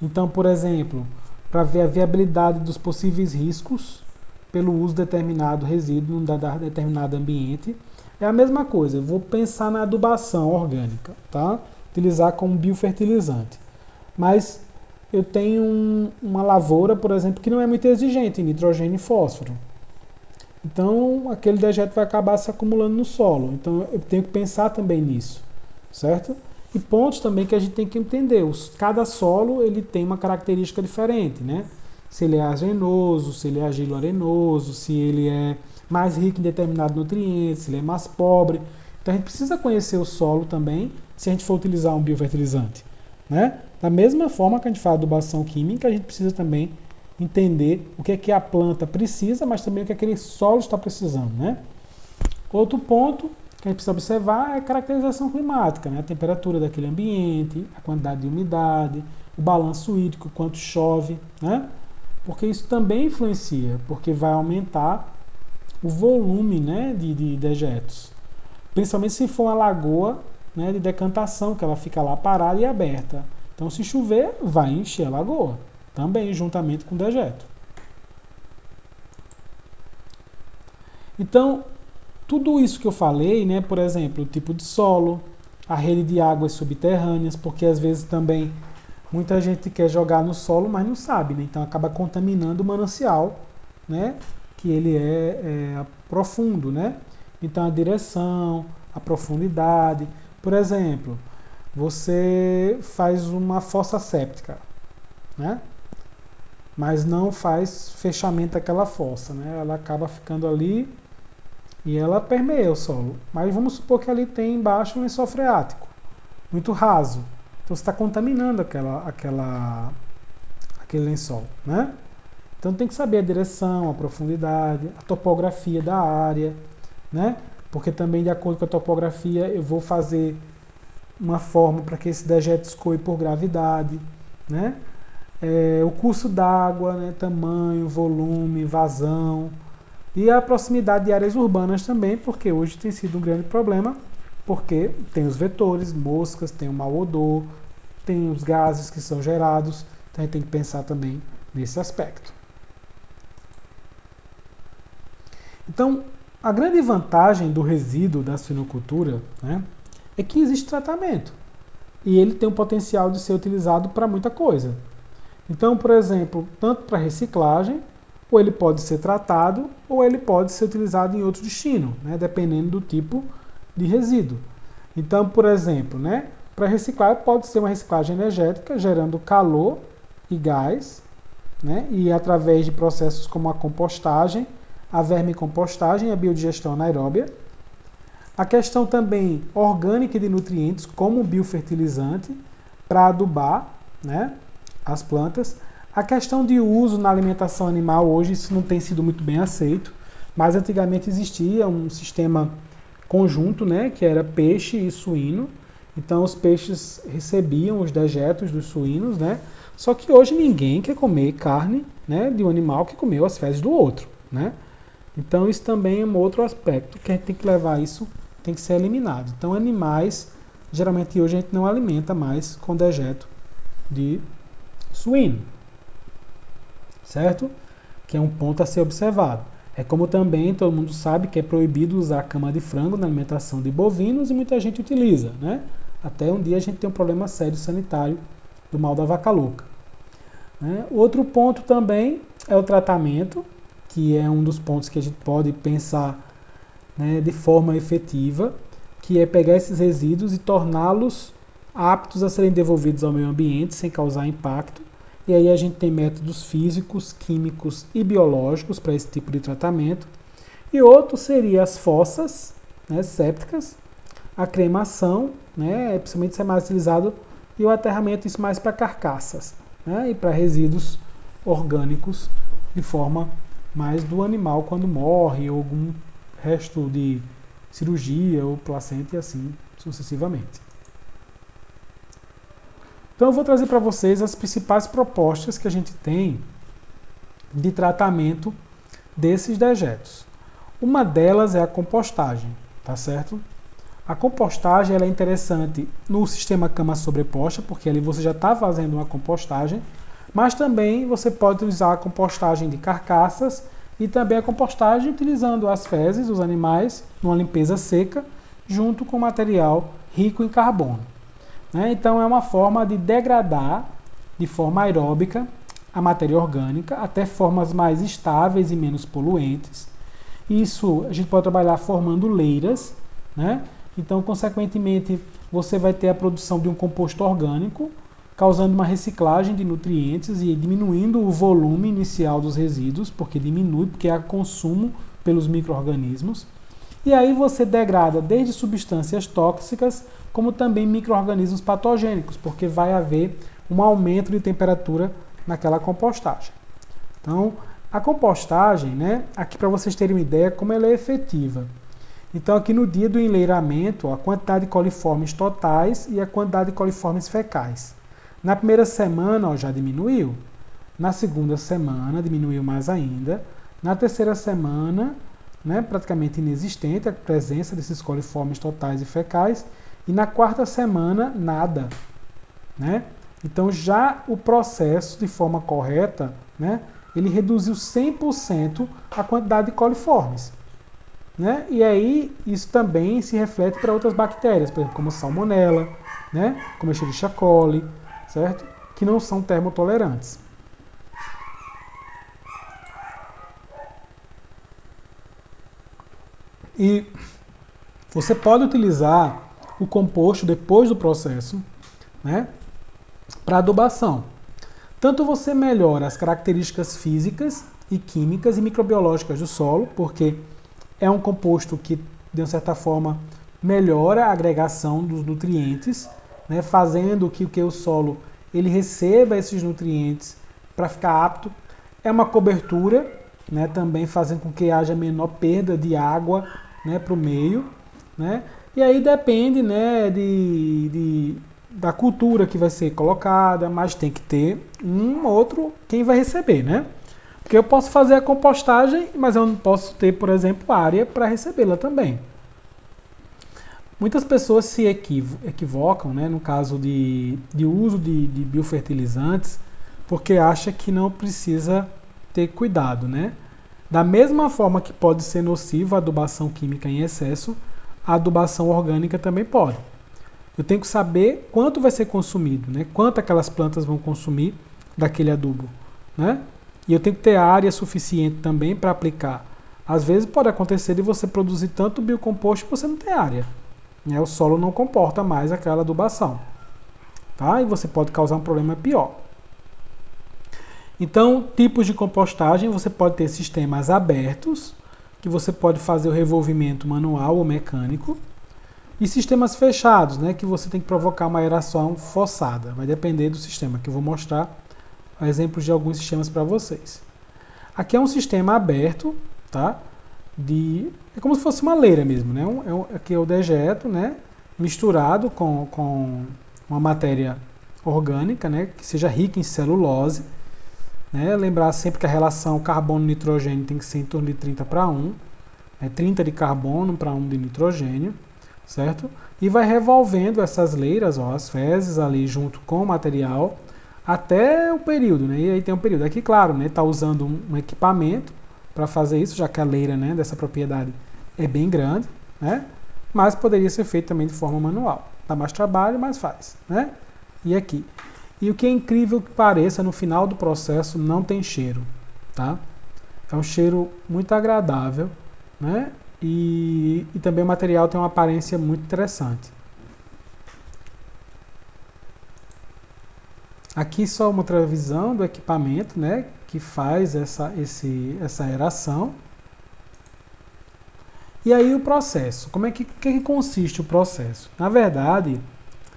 Então, por exemplo, para ver a viabilidade dos possíveis riscos pelo uso de determinado resíduo em determinado ambiente, é a mesma coisa. Eu vou pensar na adubação orgânica, tá? Utilizar como biofertilizante. Mas eu tenho uma lavoura, por exemplo, que não é muito exigente em nitrogênio e fósforo. Então, aquele dejeto vai acabar se acumulando no solo. Então, eu tenho que pensar também nisso, certo? E pontos também que a gente tem que entender. Cada solo ele tem uma característica diferente, né? Se ele é arenoso, se ele é argilo-arenoso, se ele é mais rico em determinado nutriente, se ele é mais pobre. Então a gente precisa conhecer o solo também se a gente for utilizar um biofertilizante, né? Da mesma forma que a gente fala de adubação química, a gente precisa também entender o que é que a planta precisa, mas também o que aquele solo está precisando, né? Outro ponto que a gente precisa observar é a caracterização climática, né? A temperatura daquele ambiente, a quantidade de umidade, o balanço hídrico, quanto chove, né? Porque isso também influencia, porque vai aumentar o volume, né, de dejetos. principalmente se for uma lagoa, né, de decantação, que ela fica lá parada e aberta. Então, se chover, vai encher a lagoa, também juntamente com o dejeto. Então, tudo isso que eu falei, né, por exemplo, o tipo de solo, a rede de águas subterrâneas, porque às vezes também muita gente quer jogar no solo, mas não sabe, né? Então acaba contaminando o manancial, né, que ele é profundo, né? Então a direção, a profundidade, por exemplo, você faz uma fossa séptica, né? Mas não faz fechamento daquela fossa, né? Ela acaba ficando ali e ela permeia o solo. Mas vamos supor que ali tem embaixo um lençol freático, muito raso. Então você está contaminando aquele lençol, né? Então tem que saber a direção, a profundidade, a topografia da área, né? Porque também de acordo com a topografia eu vou fazer uma forma para que esse dejeto escoe por gravidade, né? O curso d'água, né? Tamanho, volume, vazão e a proximidade de áreas urbanas também, porque hoje tem sido um grande problema, porque tem os vetores, moscas, tem o mau odor, tem os gases que são gerados, então a gente tem que pensar também nesse aspecto. Então, a grande vantagem do resíduo da suinocultura, né, é que existe tratamento e ele tem o potencial de ser utilizado para muita coisa. Então, por exemplo, tanto para reciclagem, ou ele pode ser tratado, ou ele pode ser utilizado em outro destino, né, dependendo do tipo de resíduo. Então, por exemplo, né, para reciclar pode ser uma reciclagem energética, gerando calor e gás, né, e através de processos como a compostagem, a vermicompostagem e a biodigestão anaeróbia. A questão também orgânica de nutrientes, como biofertilizante, para adubar, né, as plantas. A questão de uso na alimentação animal, hoje isso não tem sido muito bem aceito, mas antigamente existia um sistema conjunto, né, que era peixe e suíno. Então os peixes recebiam os dejetos dos suínos, né? Só que hoje ninguém quer comer carne, né, de um animal que comeu as fezes do outro, né? Então isso também é um outro aspecto que a gente tem que levar, isso tem que ser eliminado. Então animais, geralmente hoje a gente não alimenta mais com dejeto de suíno, certo? Que é um ponto a ser observado. É como também todo mundo sabe que é proibido usar cama de frango na alimentação de bovinos e muita gente utiliza, né? Até um dia a gente tem um problema sério sanitário do mal da vaca louca, né? Outro ponto também é o tratamento, que é um dos pontos que a gente pode pensar, né, de forma efetiva, que é pegar esses resíduos e torná-los aptos a serem devolvidos ao meio ambiente sem causar impacto. E aí a gente tem métodos físicos, químicos e biológicos para esse tipo de tratamento. E outro seria as fossas, né, sépticas, a cremação, né, principalmente isso é mais utilizado, e o aterramento, isso mais para carcaças, né, e para resíduos orgânicos de forma mais do animal quando morre, ou algum resto de cirurgia ou placenta e assim sucessivamente. Então eu vou trazer para vocês as principais propostas que a gente tem de tratamento desses dejetos. Uma delas é a compostagem, tá certo? A compostagem ela é interessante no sistema cama sobreposta, porque ali você já está fazendo uma compostagem, mas também você pode utilizar a compostagem de carcaças e também a compostagem utilizando as fezes dos animais numa limpeza seca, junto com material rico em carbono, né? Então é uma forma de degradar de forma aeróbica a matéria orgânica até formas mais estáveis e menos poluentes. Isso a gente pode trabalhar formando leiras, né? Então, consequentemente, você vai ter a produção de um composto orgânico, causando uma reciclagem de nutrientes e diminuindo o volume inicial dos resíduos, porque diminui, porque há consumo pelos micro-organismos. E aí você degrada desde substâncias tóxicas, como também micro-organismos patogênicos, porque vai haver um aumento de temperatura naquela compostagem. Então, a compostagem, né, aqui para vocês terem uma ideia como ela é efetiva. Então, aqui no dia do enleiramento, a quantidade de coliformes totais e a quantidade de coliformes fecais. Na primeira semana, já diminuiu. Na segunda semana, diminuiu mais ainda. Na terceira semana, né, praticamente inexistente a presença desses coliformes totais e fecais, e na quarta semana, nada, né? Então, já o processo, de forma correta, né, ele reduziu 100% a quantidade de coliformes. Né? E aí, isso também se reflete para outras bactérias, por exemplo, como Salmonella, né, como Escherichia coli, certo? Que não são termotolerantes. E você pode utilizar o composto depois do processo, né, para adubação. Tanto você melhora as características físicas e químicas e microbiológicas do solo, porque é um composto que, de uma certa forma, melhora a agregação dos nutrientes, né, fazendo que o solo ele receba esses nutrientes para ficar apto. É uma cobertura, né, também fazendo com que haja menor perda de água, né, para o meio. Né, e aí depende, né, da cultura que vai ser colocada, mas tem que ter um outro quem vai receber, né? Porque eu posso fazer a compostagem, mas eu não posso ter, por exemplo, área para recebê-la também. Muitas pessoas se equivocam, né, no caso de uso de biofertilizantes, porque acham que não precisa ter cuidado, né? Da mesma forma que pode ser nociva a adubação química em excesso, a adubação orgânica também pode. Eu tenho que saber quanto vai ser consumido, né? Quanto aquelas plantas vão consumir daquele adubo, né? E eu tenho que ter área suficiente também para aplicar. Às vezes pode acontecer de você produzir tanto biocomposto que você não tem área, né? O solo não comporta mais aquela adubação, tá? E você pode causar um problema pior. Então, tipos de compostagem, você pode ter sistemas abertos, que você pode fazer o revolvimento manual ou mecânico, e sistemas fechados, né, que você tem que provocar uma aeração forçada. Vai depender do sistema, que eu vou mostrar exemplos de alguns sistemas para vocês. Aqui é um sistema aberto, tá? É como se fosse uma leira mesmo, né? Aqui é o dejeto, né, misturado com uma matéria orgânica, né, que seja rica em celulose. Né? Lembrar sempre que a relação carbono-nitrogênio tem que ser em torno de 30:1, né? 30 de carbono para 1 de nitrogênio, certo? E vai revolvendo essas leiras, ó, as fezes ali junto com o material, até o período, né? E aí tem um período. Aqui, claro, né, tá usando um equipamento para fazer isso, já que a leira, né, dessa propriedade é bem grande, né? Mas poderia ser feito também de forma manual. Dá mais trabalho, mas faz, né? E aqui. E o que é incrível que pareça, no final do processo não tem cheiro, tá? É um cheiro muito agradável, né? E também o material tem uma aparência muito interessante. Aqui só uma outra visão do equipamento, né, que faz essa aeração. E aí o processo, que consiste o processo? Na verdade,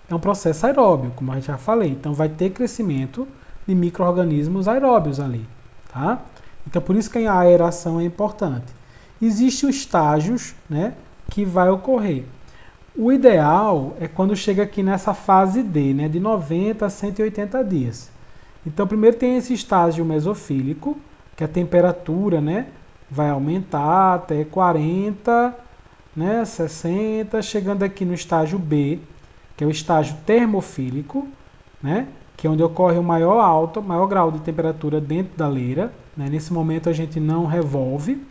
é um processo aeróbio, como eu já falei. Então vai ter crescimento de micro-organismos aeróbios ali, tá? Então por isso que a aeração é importante. Existem os estágios, né, que vai ocorrer. O ideal é quando chega aqui nessa fase D, né, de 90 a 180 dias. Então primeiro tem esse estágio mesofílico, que a temperatura, né, vai aumentar até 40, né, 60, chegando aqui no estágio B, que é o estágio termofílico, né, que é onde ocorre o maior grau de temperatura dentro da leira. Né, nesse momento a gente não revolve.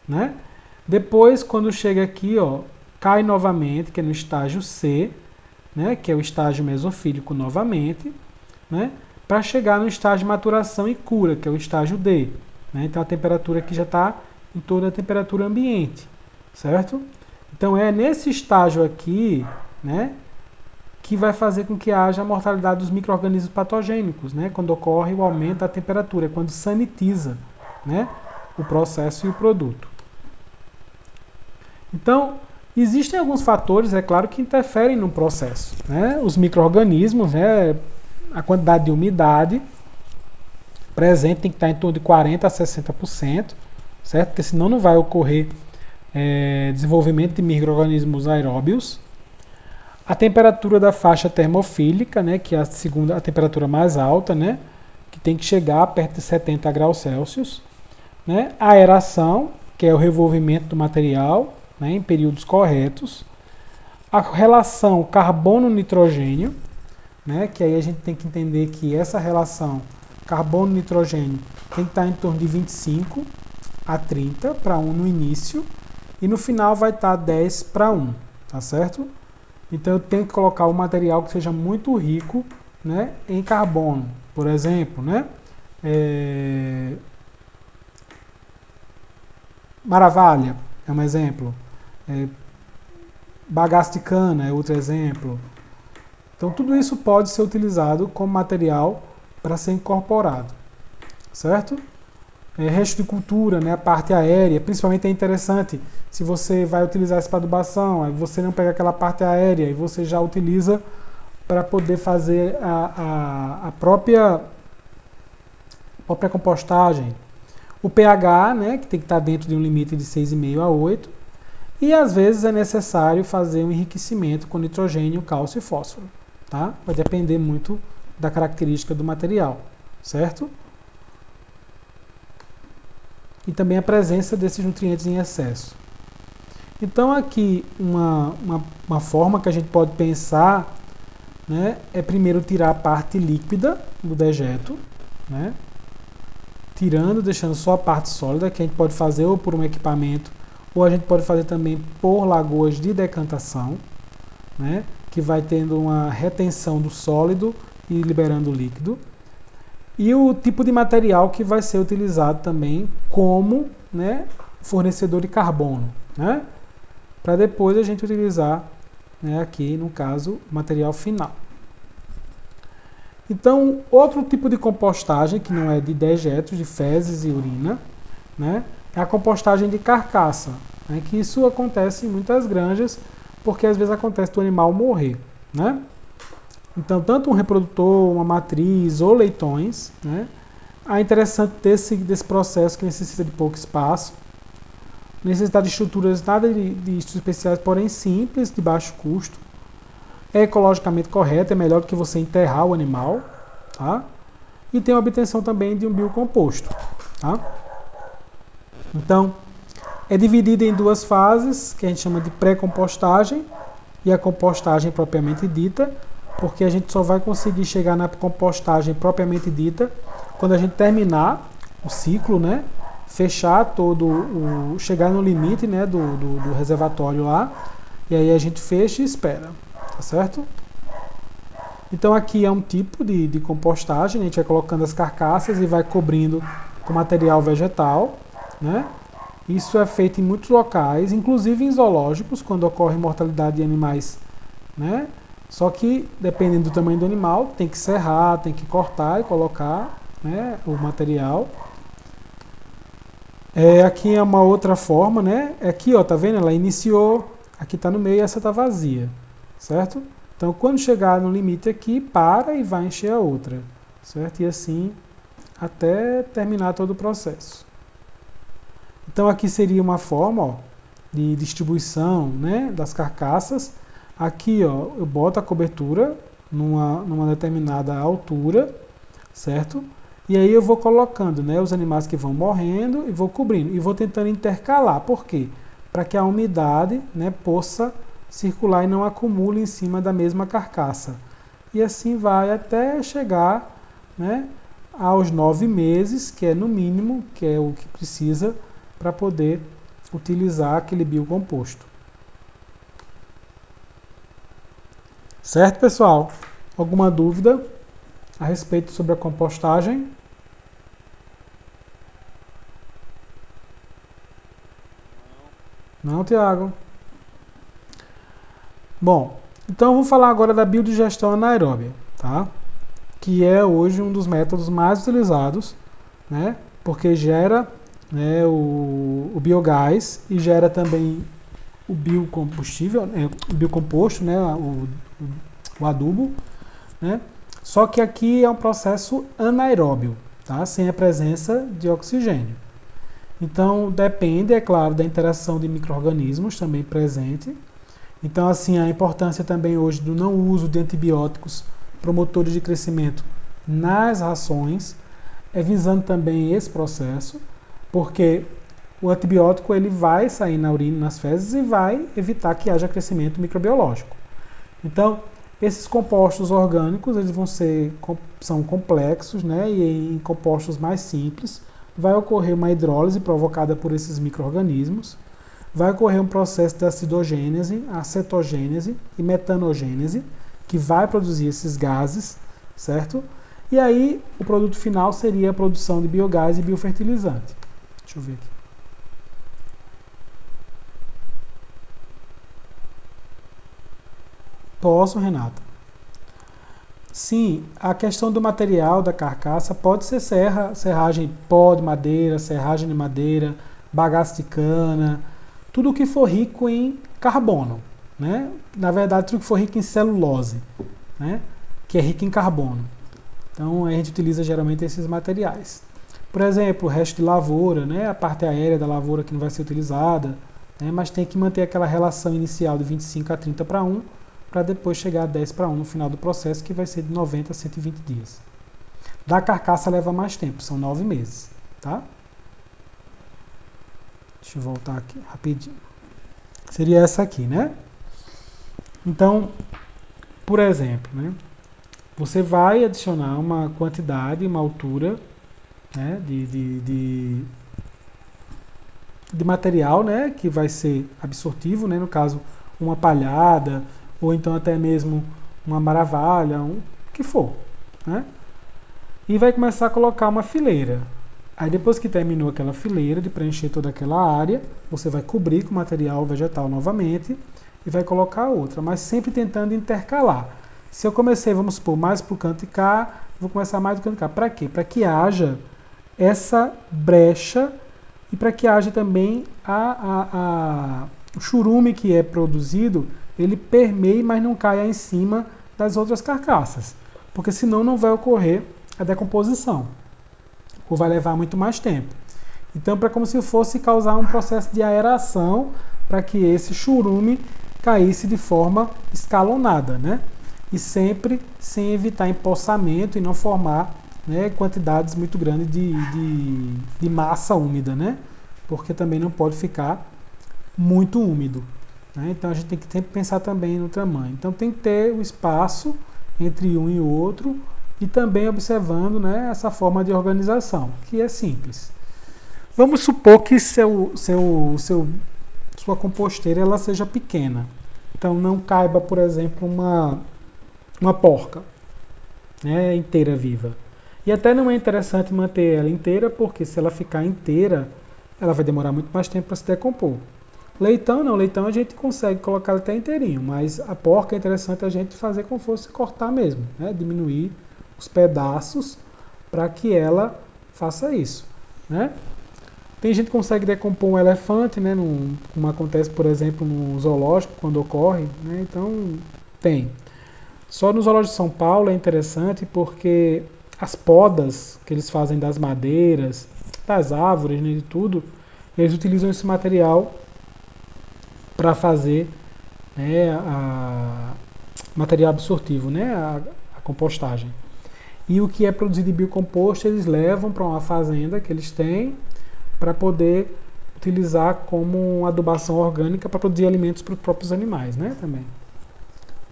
Né? Depois, quando chega aqui, ó, cai novamente, que é no estágio C, né, que é o estágio mesofílico novamente, né, para chegar no estágio de maturação e cura, que é o estágio D. Né? Então a temperatura aqui já está em torno da temperatura ambiente, certo? Então é nesse estágio aqui, né, que vai fazer com que haja a mortalidade dos micro-organismos patogênicos, né, quando ocorre o aumento da temperatura, quando sanitiza, né, o processo e o produto. Então, existem alguns fatores, é claro, que interferem no processo. Né? Os micro-organismos, né, a quantidade de umidade presente tem que estar em torno de 40% a 60%, certo? Porque senão não vai ocorrer desenvolvimento de micro-organismos aeróbios. A temperatura da faixa termofílica, né, que é a temperatura mais alta, né, que tem que chegar perto de 70 graus Celsius. Né? A aeração, que que é o revolvimento do material, né, em períodos corretos. A relação carbono-nitrogênio, né, que aí a gente tem que entender que essa relação carbono-nitrogênio tem que estar em torno de 25 a 30 para 1 no início, e no final vai estar 10 para 1, tá certo? Então eu tenho que colocar um material que seja muito rico, né, em carbono, por exemplo, né? Maravalha é um exemplo, bagaço de cana é outro exemplo. Então tudo isso pode ser utilizado como material para ser incorporado, certo? Resto de cultura, né, a parte aérea, principalmente é interessante se você vai utilizar essa para adubação, aí você não pega aquela parte aérea e você já utiliza para poder fazer a própria compostagem. O pH, né, que tem que estar dentro de um limite de 6,5 a 8, e às vezes é necessário fazer um enriquecimento com nitrogênio, cálcio e fósforo, tá? Vai depender muito da característica do material, certo? E também a presença desses nutrientes em excesso. Então aqui uma forma que a gente pode pensar, né, é primeiro tirar a parte líquida do dejeto, né, tirando, deixando só a parte sólida, que a gente pode fazer ou por um equipamento, ou a gente pode fazer também por lagoas de decantação, né, que vai tendo uma retenção do sólido e liberando o líquido. E o tipo de material que vai ser utilizado também como, né, fornecedor de carbono, né, para depois a gente utilizar, né, aqui no caso o material final. Então, outro tipo de compostagem que não é de dejetos, de fezes e urina, né, é a compostagem de carcaça, né, que isso acontece em muitas granjas porque às vezes acontece do animal morrer, né? Então, tanto um reprodutor, uma matriz ou leitões, né, é interessante desse processo que necessita de pouco espaço, necessita de estruturas nada de especiais, porém simples, de baixo custo, é ecologicamente correto, é melhor do que você enterrar o animal, tá? E tem a obtenção também de um biocomposto, tá? Então, é dividido em duas fases, que a gente chama de pré-compostagem e a compostagem propriamente dita, porque a gente só vai conseguir chegar na compostagem propriamente dita quando a gente terminar o ciclo, né? Fechar chegar no limite, né, do reservatório lá, e aí a gente fecha e espera, tá certo? Então aqui é um tipo de compostagem, a gente vai colocando as carcaças e vai cobrindo com material vegetal, né? Isso é feito em muitos locais, inclusive em zoológicos, quando ocorre mortalidade de animais, né? Só que, dependendo do tamanho do animal, tem que serrar, tem que cortar e colocar, né, o material. Aqui é uma outra forma, né? Aqui, ó, tá vendo? Ela iniciou, aqui está no meio e essa está vazia, certo? Então, quando chegar no limite aqui, para e vai encher a outra, certo? E assim, até terminar todo o processo. Então, aqui seria uma forma, ó, de distribuição, né, das carcaças. Aqui, ó, eu boto a cobertura numa determinada altura, certo? E aí eu vou colocando, né, os animais que vão morrendo e vou cobrindo. E vou tentando intercalar. Por quê? Para que a umidade, né, possa circular e não acumule em cima da mesma carcaça. E assim vai até chegar, né, aos 9 meses, que é no mínimo, que é o que precisa para poder utilizar aquele biocomposto. Certo, pessoal? Alguma dúvida a respeito sobre a compostagem? Não, Tiago? Bom, então vamos falar agora da biodigestão anaeróbia, tá? Que é hoje um dos métodos mais utilizados, né? Porque gera, né, o biogás e gera também o biocombustível, o biocomposto, né, o adubo, né? Só que aqui é um processo anaeróbio, tá? Sem a presença de oxigênio. Então depende, é claro, da interação de micro-organismos também presente. Então, assim, a importância também hoje do não uso de antibióticos promotores de crescimento nas rações é visando também esse processo, porque o antibiótico ele vai sair na urina, nas fezes e vai evitar que haja crescimento microbiológico. Então, esses compostos orgânicos eles são complexos, né? E em compostos mais simples vai ocorrer uma hidrólise provocada por esses micro-organismos, vai ocorrer um processo de acidogênese, acetogênese e metanogênese, que vai produzir esses gases, certo? E aí o produto final seria a produção de biogás e biofertilizante. Deixa eu ver aqui. Posso, Renata? Sim, a questão do material da carcaça pode ser serragem pó de madeira, serragem de madeira, bagaço de cana, tudo que for rico em carbono, né? Na verdade, tudo que for rico em celulose, né? Que é rico em carbono. Então, a gente utiliza geralmente esses materiais. Por exemplo, o resto de lavoura, né? A parte aérea da lavoura que não vai ser utilizada, né? Mas tem que manter aquela relação inicial de 25 a 30 para 1, para depois chegar a 10 para 1 no final do processo, que vai ser de 90 a 120 dias. Da carcaça leva mais tempo, são 9 meses, tá? Deixa eu voltar aqui rapidinho. Seria essa aqui, né? Então, por exemplo, né? Você vai adicionar uma quantidade, uma altura, né? de material, né? Que vai ser absortivo, né? No caso, uma palhada, ou então até mesmo uma maravalha, o que for, né? E vai começar a colocar uma fileira. Aí depois que terminou aquela fileira de preencher toda aquela área, você vai cobrir com material vegetal novamente e vai colocar outra, mas sempre tentando intercalar. Se eu comecei, vamos supor, mais para o canto de cá, vou começar mais do canto de cá. Para quê? Para que haja essa brecha e para que haja também o churume que é produzido, ele permeie, mas não caia em cima das outras carcaças, porque senão não vai ocorrer a decomposição, ou vai levar muito mais tempo. Então, é como se fosse causar um processo de aeração para que esse churume caísse de forma escalonada, né? E sempre sem evitar empossamento e não formar, né, quantidades muito grandes de massa úmida, né? Porque também não pode ficar muito úmido, né? Então a gente tem que sempre pensar também no tamanho. Então tem que ter o espaço entre um e o outro e também observando, né, essa forma de organização, que é simples. Vamos supor que sua composteira ela seja pequena. Então não caiba, por exemplo, uma porca, né, inteira viva. E até não é interessante manter ela inteira, porque se ela ficar inteira, ela vai demorar muito mais tempo para se decompor. Leitão não, leitão a gente consegue colocar ele até inteirinho, mas a porca é interessante a gente fazer como fosse cortar mesmo, né? Diminuir os pedaços para que ela faça isso, né? Tem gente que consegue decompor um elefante, né? Como acontece, por exemplo, no zoológico, quando ocorre, né? Então, tem. Só no zoológico de São Paulo é interessante porque as podas que eles fazem das madeiras, das árvores, né, de tudo, eles utilizam esse material para fazer, né, material absortivo, né, a compostagem. E o que é produzido em biocomposto eles levam para uma fazenda que eles têm para poder utilizar como uma adubação orgânica para produzir alimentos para os próprios animais, né, também.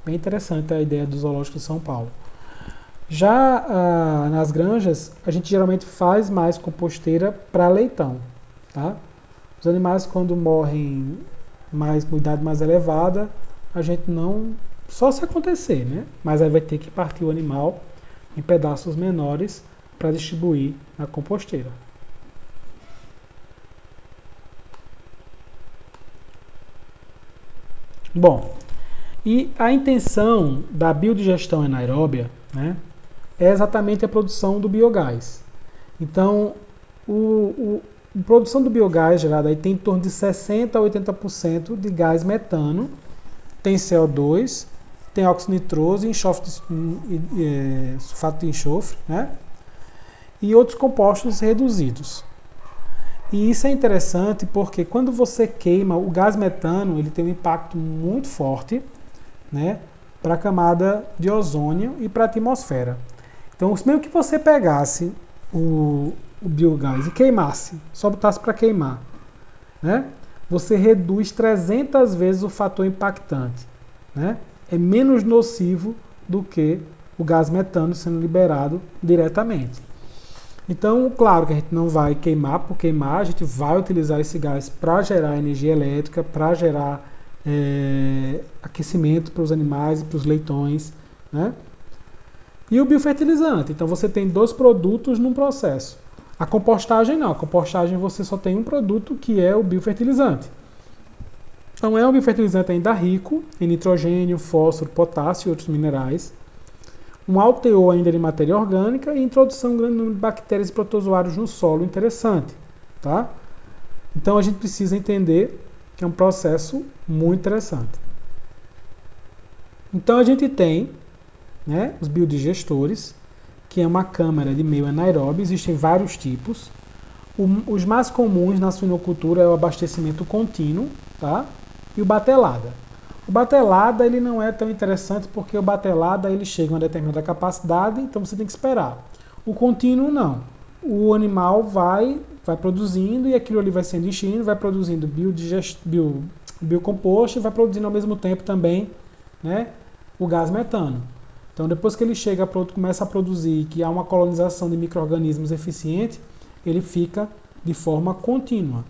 Bem interessante a ideia do zoológico de São Paulo. Já nas granjas, a gente geralmente faz mais composteira para leitão, tá? Os animais quando morrem com idade mais elevada, a gente não... Só se acontecer, né? Mas aí vai ter que partir o animal em pedaços menores para distribuir na composteira. Bom, e a intenção da biodigestão anaeróbia, né, é exatamente a produção do biogás. Então, a produção do biogás gerada aí tem em torno de 60% a 80% de gás metano, tem CO2, tem óxido nitroso e sulfato de enxofre, né? E outros compostos reduzidos. E isso é interessante porque quando você queima, o gás metano ele tem um impacto muito forte, né, para a camada de ozônio e para a atmosfera. Então, mesmo que você pegasse o biogás e queimasse, só botasse para queimar, né, você reduz 300 vezes o fator impactante, né? É menos nocivo do que o gás metano sendo liberado diretamente. Então, claro que a gente não vai queimar por queimar, a gente vai utilizar esse gás para gerar energia elétrica, para gerar aquecimento para os animais e para os leitões, né? E o biofertilizante, então você tem 2 produtos num processo. A compostagem não, a compostagem você só tem um produto que é o biofertilizante. Então é um biofertilizante ainda rico em nitrogênio, fósforo, potássio e outros minerais, um alto teor ainda de matéria orgânica e introdução de um grande número de bactérias e protozoários no solo interessante, tá? Então a gente precisa entender que é um processo muito interessante. Então a gente tem, né, os biodigestores, que é uma câmara de meio anaeróbio, existem vários tipos. Os mais comuns na suinocultura é o abastecimento contínuo, tá? E o batelada. O batelada ele não é tão interessante porque o batelada ele chega a uma determinada capacidade, então você tem que esperar. O contínuo não. O animal vai produzindo e aquilo ali vai sendo enchendo, vai produzindo biocomposto e vai produzindo ao mesmo tempo também, né, o gás metano. Então depois que ele chega, começa a produzir, que há uma colonização de micro-organismos eficiente, ele fica de forma contínua.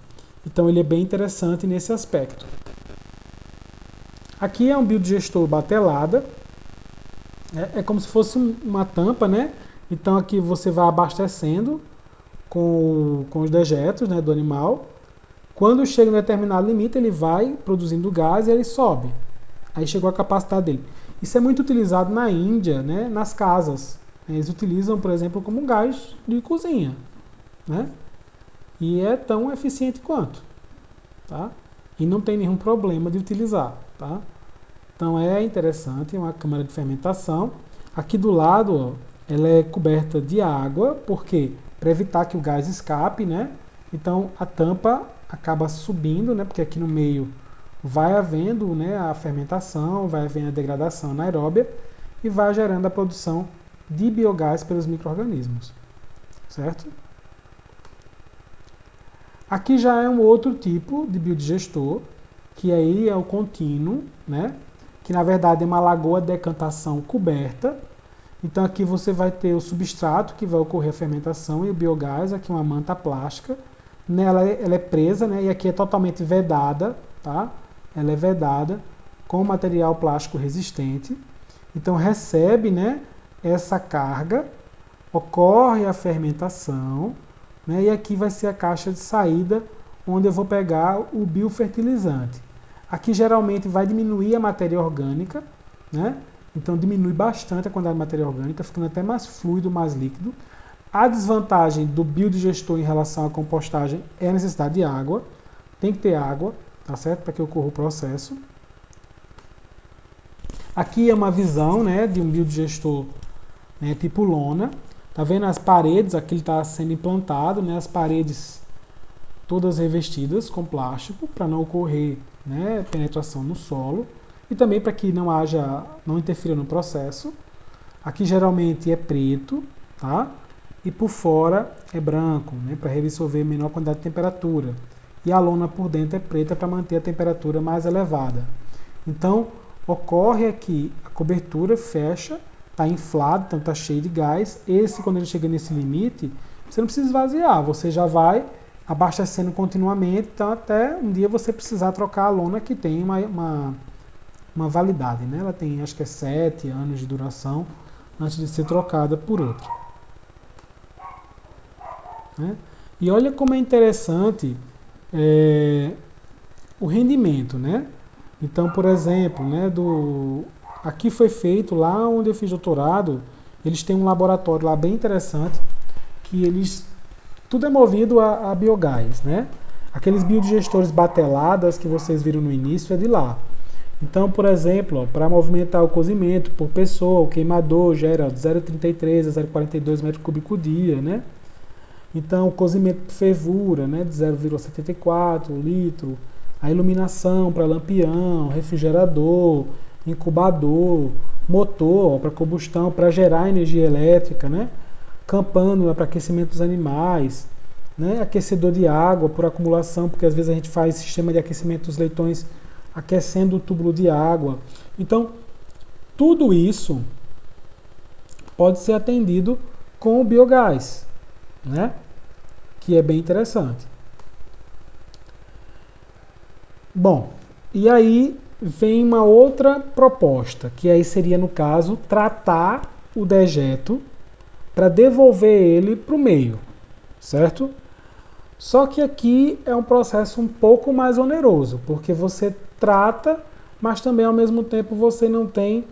Então ele é bem interessante nesse aspecto. Aqui é um biodigestor batelada, é como se fosse uma tampa, né? Então aqui você vai abastecendo com os dejetos, né, do animal. Quando chega em um determinado limite, ele vai produzindo gás e ele sobe. Aí chegou a capacidade dele. Isso é muito utilizado na Índia, né, nas casas. Eles utilizam, por exemplo, como gás de cozinha, né? E é tão eficiente quanto, tá? E não tem nenhum problema de utilizar, tá? Então é interessante, é uma câmara de fermentação. Aqui do lado, ó, ela é coberta de água, porque para evitar que o gás escape, né? Então a tampa acaba subindo, né? Porque aqui no meio vai havendo, né, a fermentação, vai havendo a degradação anaeróbia e vai gerando a produção de biogás pelos micro-organismos, certo? Aqui já é um outro tipo de biodigestor, que aí é o contínuo, né? Que na verdade é uma lagoa de decantação coberta. Então aqui você vai ter o substrato que vai ocorrer a fermentação e o biogás, aqui uma manta plástica. Nela ela é presa, né? E aqui é totalmente vedada, tá? Ela é vedada com material plástico resistente. Então recebe, né, essa carga, ocorre a fermentação, né? E aqui vai ser a caixa de saída onde eu vou pegar o biofertilizante. Aqui geralmente vai diminuir a matéria orgânica, né? Então diminui bastante a quantidade de matéria orgânica, ficando até mais fluido, mais líquido. A desvantagem do biodigestor em relação à compostagem é a necessidade de água. Tem que ter água, tá certo? Para que ocorra o processo. Aqui é uma visão, né, de um biodigestor, né, tipo lona. Tá vendo as paredes? Aqui ele está sendo implantado, né, as paredes todas revestidas com plástico para não ocorrer, né, penetração no solo e também para que não interfira no processo. Aqui geralmente é preto, tá? E por fora é branco, né, para absorver menor quantidade de temperatura. E a lona por dentro é preta para manter a temperatura mais elevada. Então ocorre aqui a cobertura fecha, está inflado, então está cheio de gás. Quando ele chega nesse limite, você não precisa esvaziar, você já vai abastecendo continuamente, então até um dia você precisar trocar a lona que tem uma validade, né? Ela tem acho que é 7 anos de duração antes de ser trocada por outra, né? E olha como é interessante o rendimento, né? Então, por exemplo, né, aqui foi feito lá onde eu fiz doutorado, eles têm um laboratório lá bem interessante que tudo é movido a biogás, né? Aqueles biodigestores bateladas que vocês viram no início é de lá. Então, por exemplo, para movimentar o cozimento por pessoa, o queimador gera de 0,33 a 0,42 metros cúbicos dia, né? Então, o cozimento por fervura, né, de 0,74 litro. A iluminação para lampião, refrigerador, incubador, motor para combustão, para gerar energia elétrica, né? Campânula para aquecimento dos animais, né? Aquecedor de água por acumulação, porque às vezes a gente faz sistema de aquecimento dos leitões aquecendo o túbulo de água. Então, tudo isso pode ser atendido com o biogás, né? Que é bem interessante. Bom, e aí vem uma outra proposta, que aí seria, no caso, tratar o dejeto para devolver ele para o meio, certo? Só que aqui é um processo um pouco mais oneroso, porque você trata, mas também ao mesmo tempo você não tem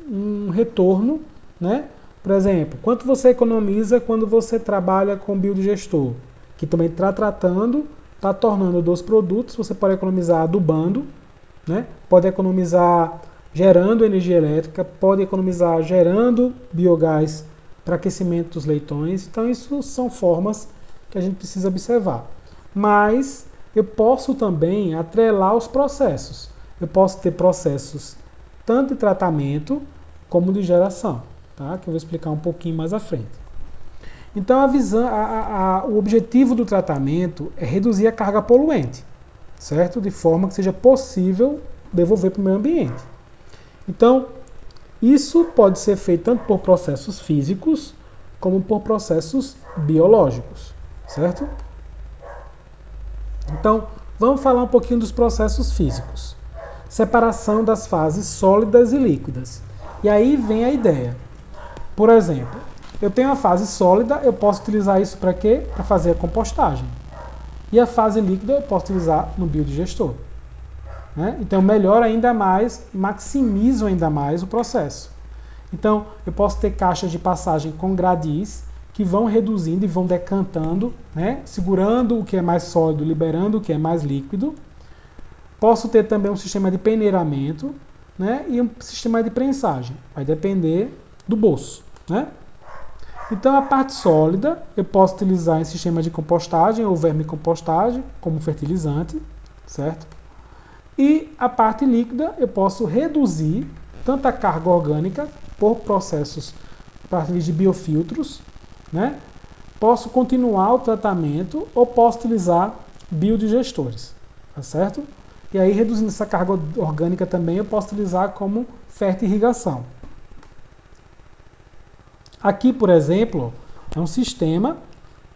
um retorno, né? Por exemplo, quanto você economiza quando você trabalha com biodigestor, que também está tratando, está tornando dos produtos, você pode economizar adubando, né? Pode economizar gerando energia elétrica, pode economizar gerando biogás para aquecimento dos leitões. Então, isso são formas que a gente precisa observar. Mas eu posso também atrelar os processos. Eu posso ter processos tanto de tratamento como de geração, tá? Que eu vou explicar um pouquinho mais à frente. Então, o objetivo do tratamento é reduzir a carga poluente, certo? De forma que seja possível devolver para o meio ambiente. Então, isso pode ser feito tanto por processos físicos como por processos biológicos, certo? Então, vamos falar um pouquinho dos processos físicos. Separação das fases sólidas e líquidas. E aí vem a ideia. Por exemplo, eu tenho a fase sólida, eu posso utilizar isso para quê? Para fazer a compostagem. E a fase líquida eu posso utilizar no biodigestor, né? Então, melhor ainda mais, maximizo ainda mais o processo. Então, eu posso ter caixas de passagem com gradis que vão reduzindo e vão decantando, né? Segurando o que é mais sólido, liberando o que é mais líquido. Posso ter também um sistema de peneiramento, né? E um sistema de prensagem. Vai depender do bolso, né? Então, a parte sólida eu posso utilizar em sistema de compostagem ou vermicompostagem como fertilizante, certo? E a parte líquida eu posso reduzir tanto a carga orgânica por processos a partir de biofiltros, né? Posso continuar o tratamento ou posso utilizar biodigestores, tá certo? E aí, reduzindo essa carga orgânica também, eu posso utilizar como fertirrigação. Aqui, por exemplo, é um sistema,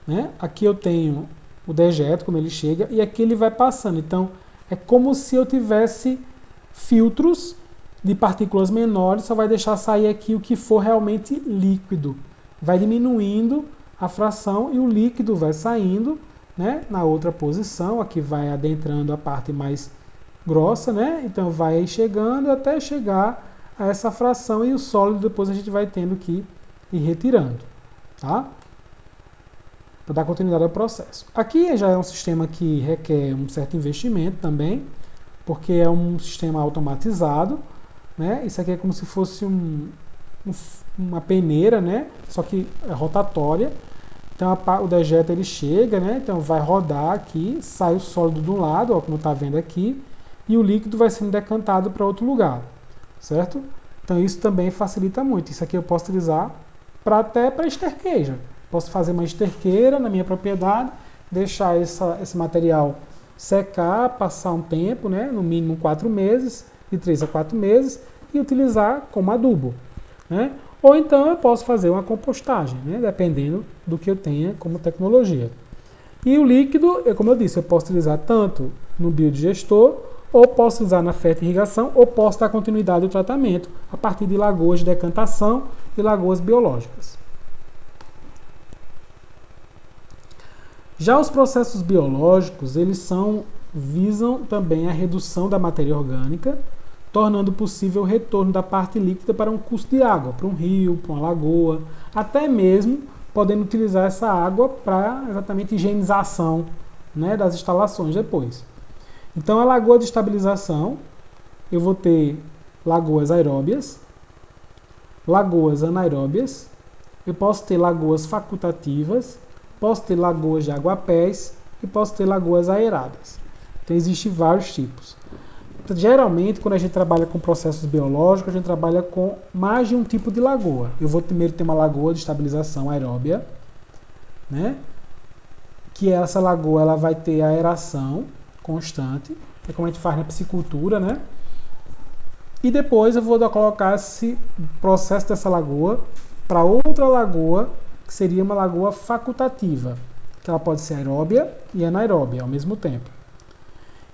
né? Aqui eu tenho o dejeto, como ele chega, e aqui ele vai passando. Então, é como se eu tivesse filtros de partículas menores, só vai deixar sair aqui o que for realmente líquido. Vai diminuindo a fração e o líquido vai saindo, né, na outra posição. Aqui vai adentrando a parte mais grossa, né? Então vai chegando até chegar a essa fração e o sólido depois a gente vai tendo que ir retirando, tá? Para dar continuidade ao processo. Aqui já é um sistema que requer um certo investimento também, porque é um sistema automatizado, né? Isso aqui é como se fosse uma peneira, né? Só que é rotatória. Então o dejeto ele chega, né? Então vai rodar aqui, sai o sólido de um lado, ó, como está vendo aqui, e o líquido vai sendo decantado para outro lugar, certo? Então isso também facilita muito. Isso aqui eu posso utilizar até para esterqueira. Posso fazer uma esterqueira na minha propriedade, deixar esse material secar, passar um tempo, né, no mínimo 4 meses, de 3 a 4 meses, e utilizar como adubo, né? Ou então eu posso fazer uma compostagem, né, dependendo do que eu tenha como tecnologia. E o líquido, como eu disse, eu posso utilizar tanto no biodigestor, ou posso usar na fertirrigação, ou posso dar continuidade ao tratamento a partir de lagoas de decantação e lagoas biológicas. Já os processos biológicos, eles visam também a redução da matéria orgânica, tornando possível o retorno da parte líquida para um curso de água, para um rio, para uma lagoa, até mesmo podendo utilizar essa água para exatamente higienização, né, das instalações depois. Então, a lagoa de estabilização, eu vou ter lagoas aeróbias, lagoas anaeróbias, eu posso ter lagoas facultativas, posso ter lagoas de aguapés e posso ter lagoas aeradas. Então, existem vários tipos. Geralmente, quando a gente trabalha com processos biológicos, a gente trabalha com mais de um tipo de lagoa. Eu vou primeiro ter uma lagoa de estabilização aeróbia, né? que essa lagoa ela vai ter aeração constante, é como a gente faz na piscicultura, né? E depois eu vou colocar esse processo dessa lagoa para outra lagoa, que seria uma lagoa facultativa, que ela pode ser aeróbia e anaeróbia ao mesmo tempo.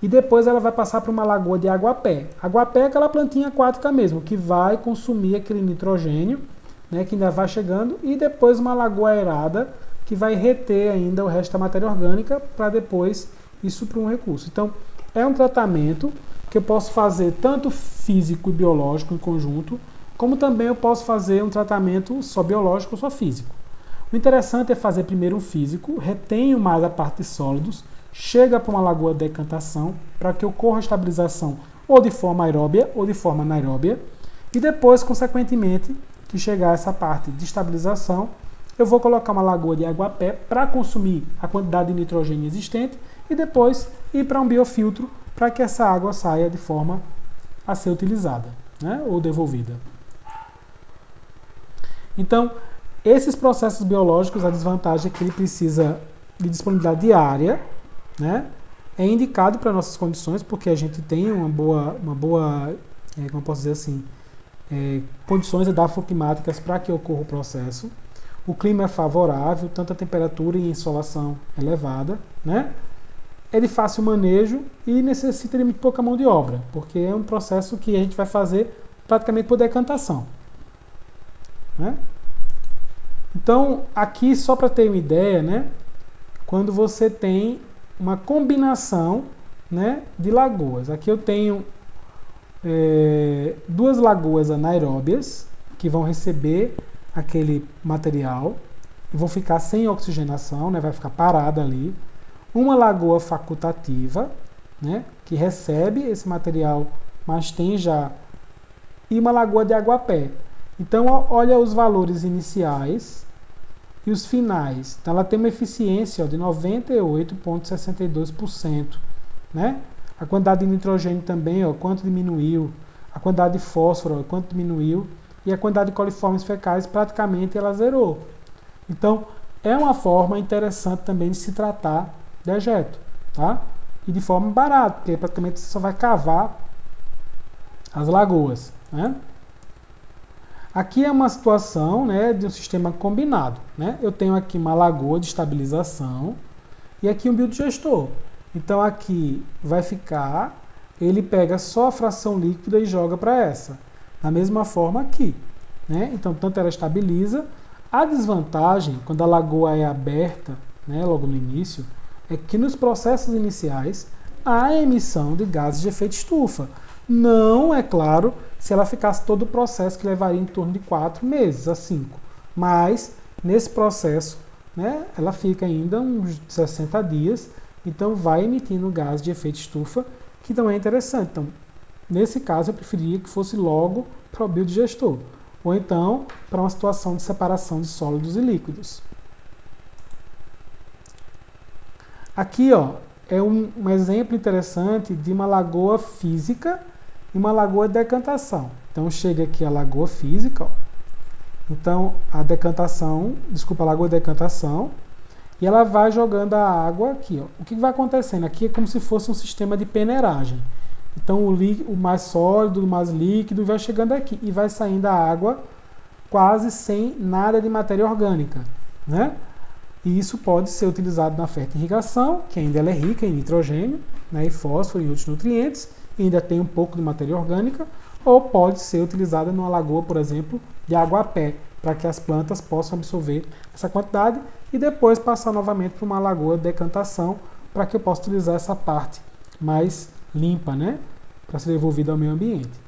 E depois ela vai passar para uma lagoa de aguapé. Aguapé é aquela plantinha aquática mesmo, que vai consumir aquele nitrogênio, né, que ainda vai chegando, e depois uma lagoa aerada, que vai reter ainda o resto da matéria orgânica para depois isso para um recurso. Então, é um tratamento que eu posso fazer tanto físico e biológico em conjunto, como também eu posso fazer um tratamento só biológico ou só físico. O interessante é fazer primeiro um físico, retenho mais a parte de sólidos, chega para uma lagoa de decantação para que ocorra a estabilização ou de forma aeróbia ou de forma anaeróbia, e depois, consequentemente, que chegar a essa parte de estabilização, eu vou colocar uma lagoa de aguapé para consumir a quantidade de nitrogênio existente e depois ir para um biofiltro para que essa água saia de forma a ser utilizada, né, ou devolvida. Então, esses processos biológicos, a desvantagem é que ele precisa de disponibilidade diária, né? É indicado para nossas condições, porque a gente tem uma boa como eu posso dizer assim, condições edafoclimáticas para que ocorra o processo. O clima é favorável, tanto a temperatura e a insolação elevada, né? É de fácil manejo e necessita de muito pouca mão de obra, porque é um processo que a gente vai fazer praticamente por decantação, né? Então, aqui, só para ter uma ideia, né, quando você tem uma combinação, né, de lagoas. Aqui eu tenho duas lagoas anaeróbias que vão receber aquele material e vão ficar sem oxigenação, né, vai ficar parada ali. Uma lagoa facultativa, né, que recebe esse material, mas tem já, e uma lagoa de aguapé. Então, olha os valores iniciais e os finais. Então, ela tem uma eficiência de 98,62%. Né? A quantidade de nitrogênio também, ó, quanto diminuiu. A quantidade de fósforo, ó, quanto diminuiu. E a quantidade de coliformes fecais, praticamente, ela zerou. Então, é uma forma interessante também de se tratar dejeto. Tá? E de forma barata, porque praticamente você só vai cavar as lagoas. Né? Aqui é uma situação, né, de um sistema combinado. Né? Eu tenho aqui uma lagoa de estabilização e aqui um biodigestor. Então aqui vai ficar, ele pega só a fração líquida e joga para essa. Da mesma forma aqui. Né? Então tanto ela estabiliza. A desvantagem, quando a lagoa é aberta, né, logo no início, é que nos processos iniciais há emissão de gases de efeito estufa. Não, é claro, se ela ficasse todo o processo, que levaria em torno de 4 meses a 5. Mas, nesse processo, né, ela fica ainda uns 60 dias, então vai emitindo gás de efeito estufa, que não é interessante. Então, nesse caso, eu preferia que fosse logo para o biodigestor, ou então para uma situação de separação de sólidos e líquidos. Aqui, ó, é um exemplo interessante de uma lagoa física e uma lagoa de decantação. Então chega aqui a lagoa física, ó. Então a lagoa de decantação, e ela vai jogando a água aqui, ó. O que vai acontecendo? Aqui é como se fosse um sistema de peneiragem. Então o mais sólido, o mais líquido vai chegando aqui e vai saindo a água quase sem nada de matéria orgânica, né? E isso pode ser utilizado na fertirrigação, que ainda ela é rica em nitrogênio, né, e fósforo e outros nutrientes, e ainda tem um pouco de matéria orgânica, ou pode ser utilizada numa lagoa, por exemplo, de aguapé, para que as plantas possam absorver essa quantidade e depois passar novamente para uma lagoa de decantação, para que eu possa utilizar essa parte mais limpa, né, para ser devolvida ao meio ambiente.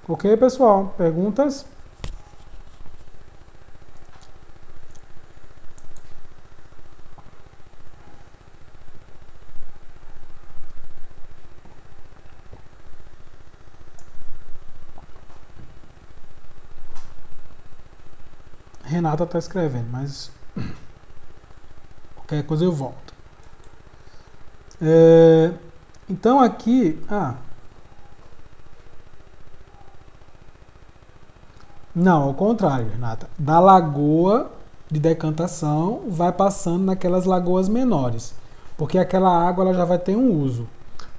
Ok, pessoal? Perguntas? Renata está escrevendo, mas qualquer coisa eu volto. Então aqui... Não, ao contrário, Renata. Da lagoa de decantação vai passando naquelas lagoas menores, porque aquela água ela já vai ter um uso.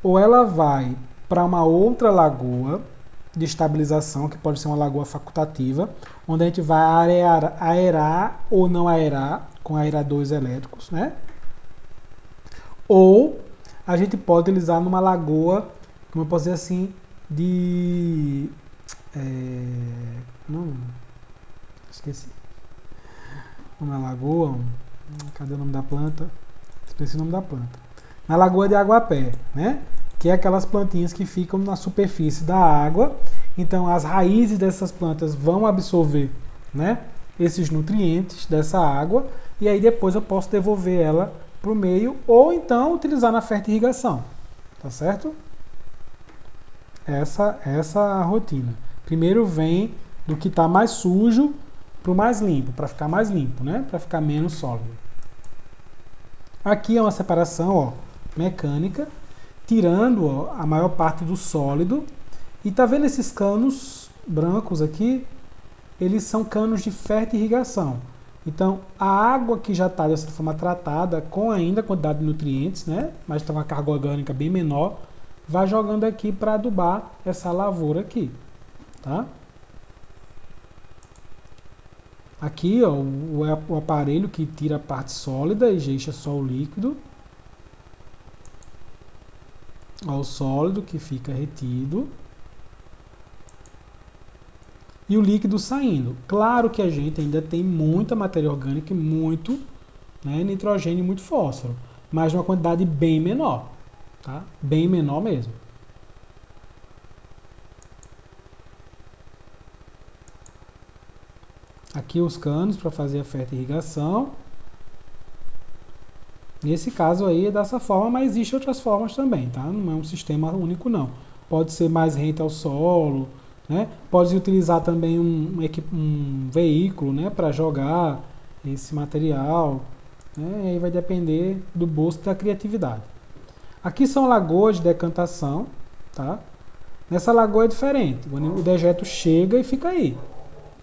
Ou ela vai para uma outra lagoa de estabilização, que pode ser uma lagoa facultativa, onde a gente vai aerar ou não aerar com aeradores elétricos, né? Ou a gente pode utilizar numa lagoa, como eu posso dizer assim, não, esqueci. Uma lagoa, cadê o nome da planta? Esqueci o nome da planta. Na lagoa de aguapé, né? Que é aquelas plantinhas que ficam na superfície da água. Então as raízes dessas plantas vão absorver, né, esses nutrientes dessa água e aí depois eu posso devolver ela para o meio ou então utilizar na fertirrigação, tá certo? Essa a rotina. Primeiro vem do que está mais sujo para o mais limpo, para ficar mais limpo, né? Para ficar menos sólido. Aqui é uma separação, ó, mecânica, tirando, ó, a maior parte do sólido. E tá vendo esses canos brancos aqui? Eles são canos de fertirrigação. Então, a água que já está dessa forma tratada, com ainda a quantidade de nutrientes, né? Mas está uma carga orgânica bem menor, vai jogando aqui para adubar essa lavoura aqui, tá? Aqui, ó, o aparelho que tira a parte sólida e deixa só o líquido. Ó, o sólido que fica retido. E o líquido saindo. Claro que a gente ainda tem muita matéria orgânica e muito, né, nitrogênio e muito fósforo, mas uma quantidade bem menor, tá? Bem menor mesmo. Aqui os canos para fazer a fertirrigação. Nesse caso aí é dessa forma, mas existem outras formas também, tá? Não é um sistema único não. Pode ser mais rente ao solo, né? Pode utilizar também um veículo, né, para jogar esse material, né? E aí vai depender do bolso da criatividade. Aqui são lagoas de decantação, tá? Nessa lagoa é diferente. O dejeto chega e fica aí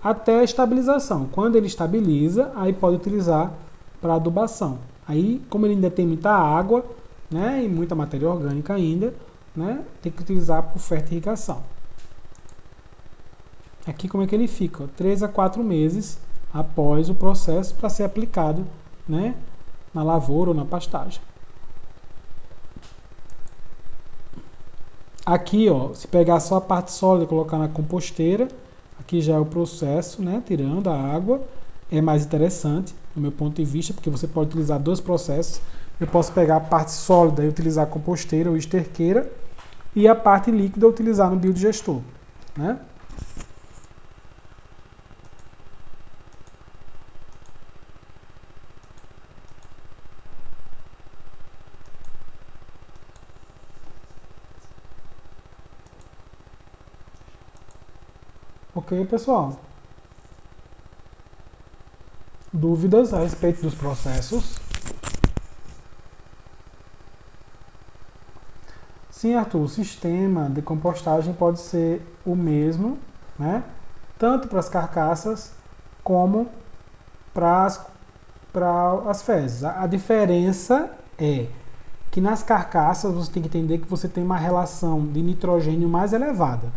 até a estabilização. Quando ele estabiliza, aí pode utilizar para adubação. Aí, como ele ainda tem muita água, né, e muita matéria orgânica ainda, né, tem que utilizar por fertirrigação. Aqui como é que ele fica? 3 a 4 meses após o processo para ser aplicado, né, na lavoura ou na pastagem. Aqui, ó, se pegar só a parte sólida e colocar na composteira, aqui já é o processo, né, tirando a água, é mais interessante, do meu ponto de vista, porque você pode utilizar dois processos. Eu posso pegar a parte sólida e utilizar a composteira ou esterqueira, e a parte líquida utilizar no biodigestor, né? Ok, pessoal? Dúvidas a respeito dos processos? Sim, Arthur, o sistema de compostagem pode ser o mesmo, né? Tanto para as carcaças como para as fezes. A diferença é que nas carcaças você tem que entender que você tem uma relação de nitrogênio mais elevada.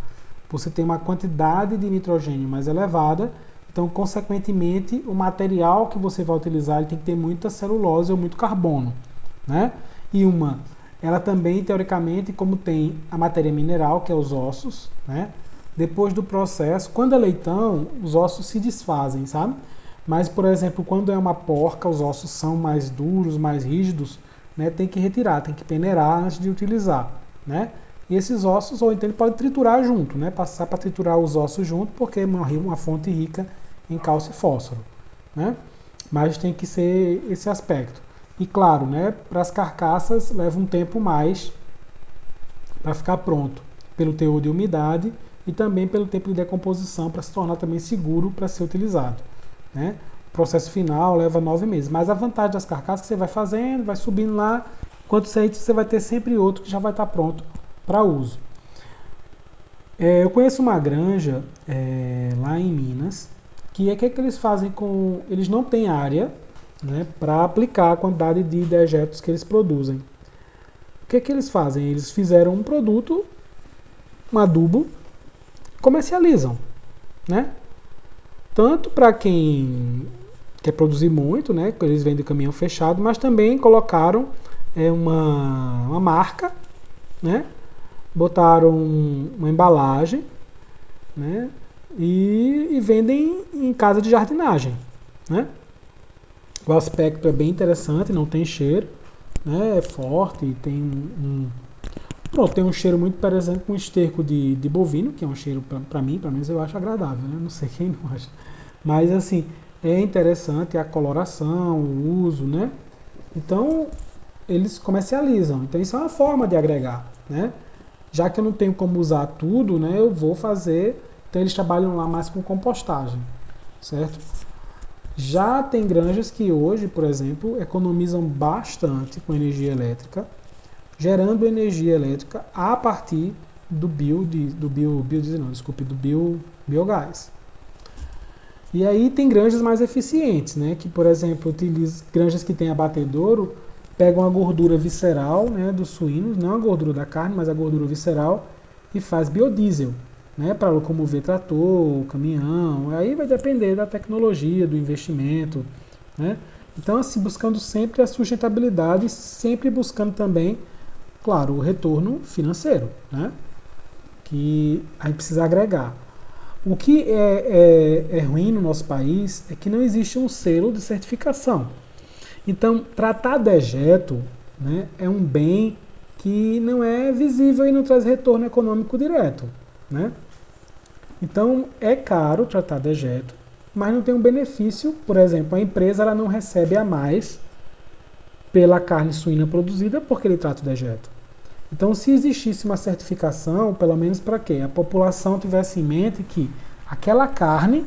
Você tem uma quantidade de nitrogênio mais elevada, então, consequentemente, o material que você vai utilizar ele tem que ter muita celulose ou muito carbono, né? E ela também, teoricamente, como tem a matéria mineral, que é os ossos, né? Depois do processo, quando é leitão, os ossos se desfazem, sabe? Mas, por exemplo, quando é uma porca, os ossos são mais duros, mais rígidos, né? Tem que retirar, tem que peneirar antes de utilizar, né? E esses ossos, ou então ele pode triturar junto, né? Passar para triturar os ossos junto, porque é uma fonte rica em cálcio e fósforo, né? Mas tem que ser esse aspecto. E claro, né? Para as carcaças leva um tempo mais para ficar pronto, pelo teor de umidade e também pelo tempo de decomposição para se tornar também seguro para ser utilizado, né? O processo final leva 9 meses. Mas a vantagem das carcaças é que você vai fazendo, vai subindo lá, enquanto você vai ter sempre outro que já vai estar pronto para uso. Eu conheço uma granja lá em Minas, que é que eles fazem com... Eles não têm área, né, para aplicar a quantidade de dejetos que eles produzem. O que eles fazem? Eles fizeram um produto, um adubo, comercializam, né? Tanto para quem quer produzir muito, né, que eles vendem caminhão fechado, mas também colocaram uma marca, né? Botaram uma embalagem, né? E vendem em casa de jardinagem, né? O aspecto é bem interessante, não tem cheiro, né? É forte, tem um cheiro muito parecido com esterco de bovino, que é um cheiro, para mim, pelo menos eu acho agradável, né? Não sei quem não acha. Mas, assim, é interessante a coloração, o uso, né? Então, eles comercializam. Então, isso é uma forma de agregar, né? Já que eu não tenho como usar tudo, né? Eu vou fazer... Então, eles trabalham lá mais com compostagem, certo? Já tem granjas que hoje, por exemplo, economizam bastante com energia elétrica, gerando energia elétrica a partir do biogás. E aí tem granjas mais eficientes, né? Que, por exemplo, granjas que têm abatedouro, pegam a gordura visceral, né, dos suínos, não a gordura da carne, mas a gordura visceral, e faz biodiesel, né, para locomover trator, caminhão. Aí vai depender da tecnologia, do investimento, né? Então, assim, buscando sempre a sustentabilidade, sempre buscando também, claro, o retorno financeiro, né? Que a gente precisa agregar. O que é ruim no nosso país é que não existe um selo de certificação. Então, tratar dejeto, né, é um bem que não é visível e não traz retorno econômico direto, né? Então, é caro tratar dejeto, mas não tem um benefício. Por exemplo, a empresa ela não recebe a mais pela carne suína produzida porque ele trata o dejeto. Então, se existisse uma certificação, pelo menos para quê? A população tivesse em mente que aquela carne,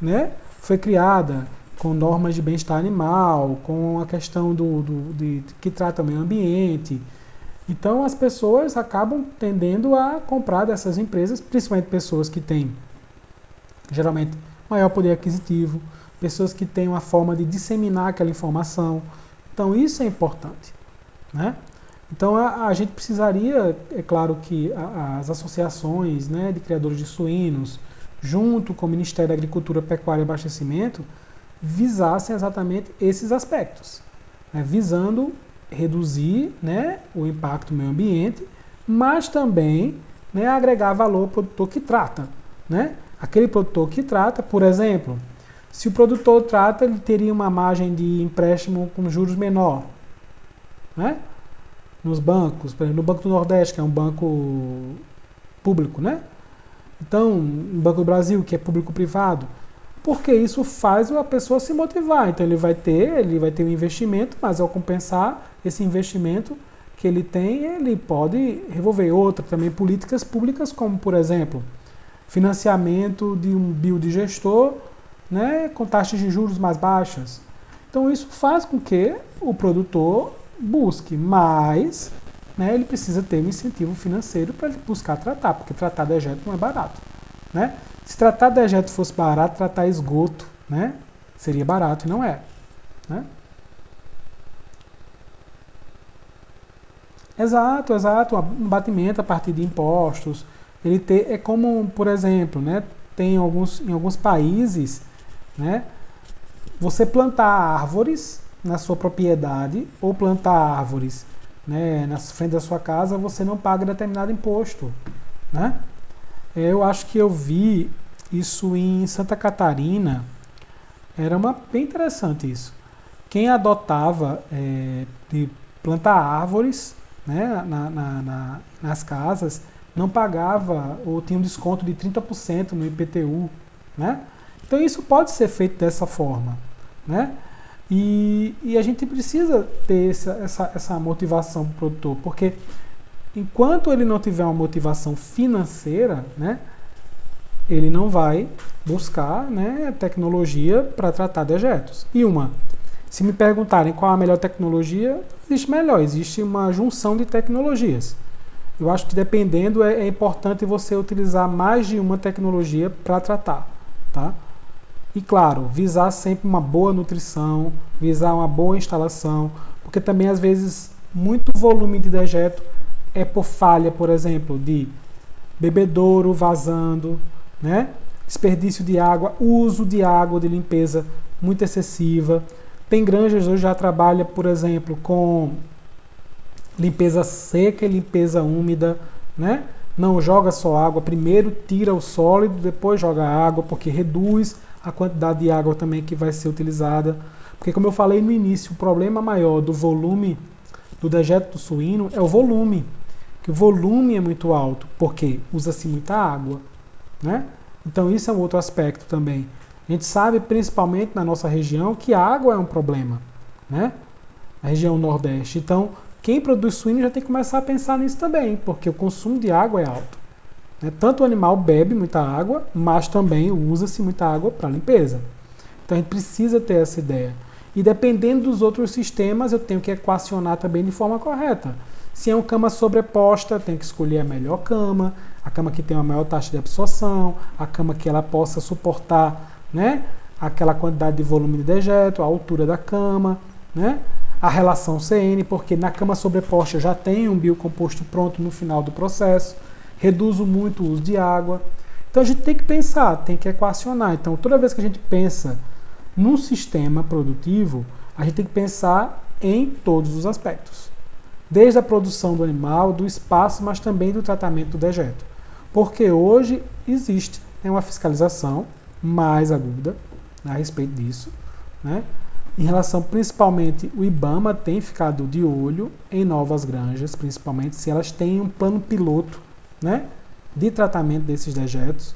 né, foi criada com normas de bem-estar animal, com a questão que trata o meio ambiente. Então, as pessoas acabam tendendo a comprar dessas empresas, principalmente pessoas que têm, geralmente, maior poder aquisitivo, pessoas que têm uma forma de disseminar aquela informação. Então, isso é importante, né? Então, a gente precisaria, é claro que as associações, né, de criadores de suínos, junto com o Ministério da Agricultura, Pecuária e Abastecimento, visassem exatamente esses aspectos, né, visando reduzir, né, o impacto no meio ambiente, mas também, né, agregar valor ao produtor que trata, né? Aquele produtor que trata, por exemplo, se o produtor trata, ele teria uma margem de empréstimo com juros menor, né? Nos bancos, por exemplo, no Banco do Nordeste, que é um banco público, né? Então, no Banco do Brasil, que é público-privado, porque isso faz a pessoa se motivar. Então, ele vai ter um investimento, mas ao compensar esse investimento que ele tem, ele pode revolver. Outra também, políticas públicas, como, por exemplo, financiamento de um biodigestor, né, com taxas de juros mais baixas. Então, isso faz com que o produtor busque mais, né, ele precisa ter um incentivo financeiro para ele buscar tratar, porque tratar dejeto não é barato, né? Se tratar dejeto fosse barato, tratar esgoto, né, seria barato e não é, né? Exato, um batimento a partir de impostos. É como, por exemplo, né, tem em alguns países, né, você plantar árvores na sua propriedade ou plantar árvores, né, na frente da sua casa, você não paga determinado imposto, né? Eu acho que eu vi isso em Santa Catarina, bem interessante isso. Quem adotava de plantar árvores, né, nas casas, não pagava ou tinha um desconto de 30% no IPTU, né? Então isso pode ser feito dessa forma, né? E a gente precisa ter essa motivação para o produtor, porque enquanto ele não tiver uma motivação financeira, né, ele não vai buscar, né, tecnologia para tratar dejetos. Se me perguntarem qual a melhor tecnologia, existe uma junção de tecnologias. Eu acho que dependendo é importante você utilizar mais de uma tecnologia para tratar, tá? E claro, visar sempre uma boa nutrição, visar uma boa instalação, porque também às vezes muito volume de dejeto é por falha, por exemplo, de bebedouro vazando, né? Desperdício de água, uso de água de limpeza muito excessiva. Tem granjas hoje já trabalha, por exemplo, com limpeza seca e limpeza úmida, né? Não joga só água, primeiro tira o sólido, depois joga água, porque reduz a quantidade de água também que vai ser utilizada. Porque como eu falei no início, o problema maior do volume do dejeto do suíno é o volume, que o volume é muito alto, porque usa-se muita água, né? Então isso é um outro aspecto também. A gente sabe, principalmente na nossa região, que a água é um problema, né? Na região Nordeste. Então, quem produz suíno já tem que começar a pensar nisso também, porque o consumo de água é alto, né? Tanto o animal bebe muita água, mas também usa-se muita água para limpeza. Então a gente precisa ter essa ideia. E dependendo dos outros sistemas, eu tenho que equacionar também de forma correta. Se é uma cama sobreposta, tem que escolher a melhor cama, a cama que tem uma maior taxa de absorção, a cama que ela possa suportar, né, aquela quantidade de volume de dejeto, a altura da cama, né, a relação CN, porque na cama sobreposta já tem um biocomposto pronto no final do processo, reduzo muito o uso de água. Então a gente tem que pensar, tem que equacionar. Então toda vez que a gente pensa num sistema produtivo, a gente tem que pensar em todos os aspectos. Desde a produção do animal, do espaço, mas também do tratamento do dejeto. Porque hoje existe uma fiscalização mais aguda a respeito disso, né? Em relação, principalmente, o IBAMA tem ficado de olho em novas granjas, principalmente se elas têm um plano piloto, né, de tratamento desses dejetos,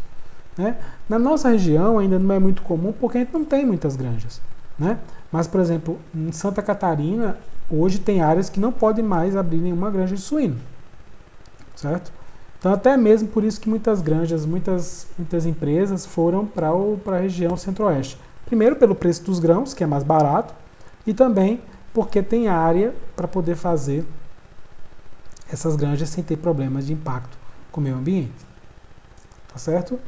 né? Na nossa região ainda não é muito comum porque a gente não tem muitas granjas, né? Mas, por exemplo, em Santa Catarina, hoje tem áreas que não podem mais abrir nenhuma granja de suíno, certo? Então, até mesmo por isso que muitas granjas, muitas empresas foram para a região centro-oeste. Primeiro, pelo preço dos grãos, que é mais barato, e também porque tem área para poder fazer essas granjas sem ter problemas de impacto com o meio ambiente. Tá certo?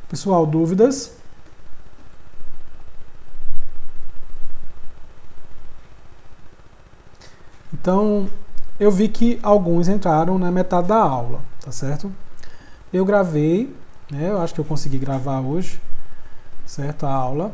Pessoal, dúvidas? Então, eu vi que alguns entraram na metade da aula, tá certo? Eu gravei, né, eu acho que eu consegui gravar hoje, certo, a aula.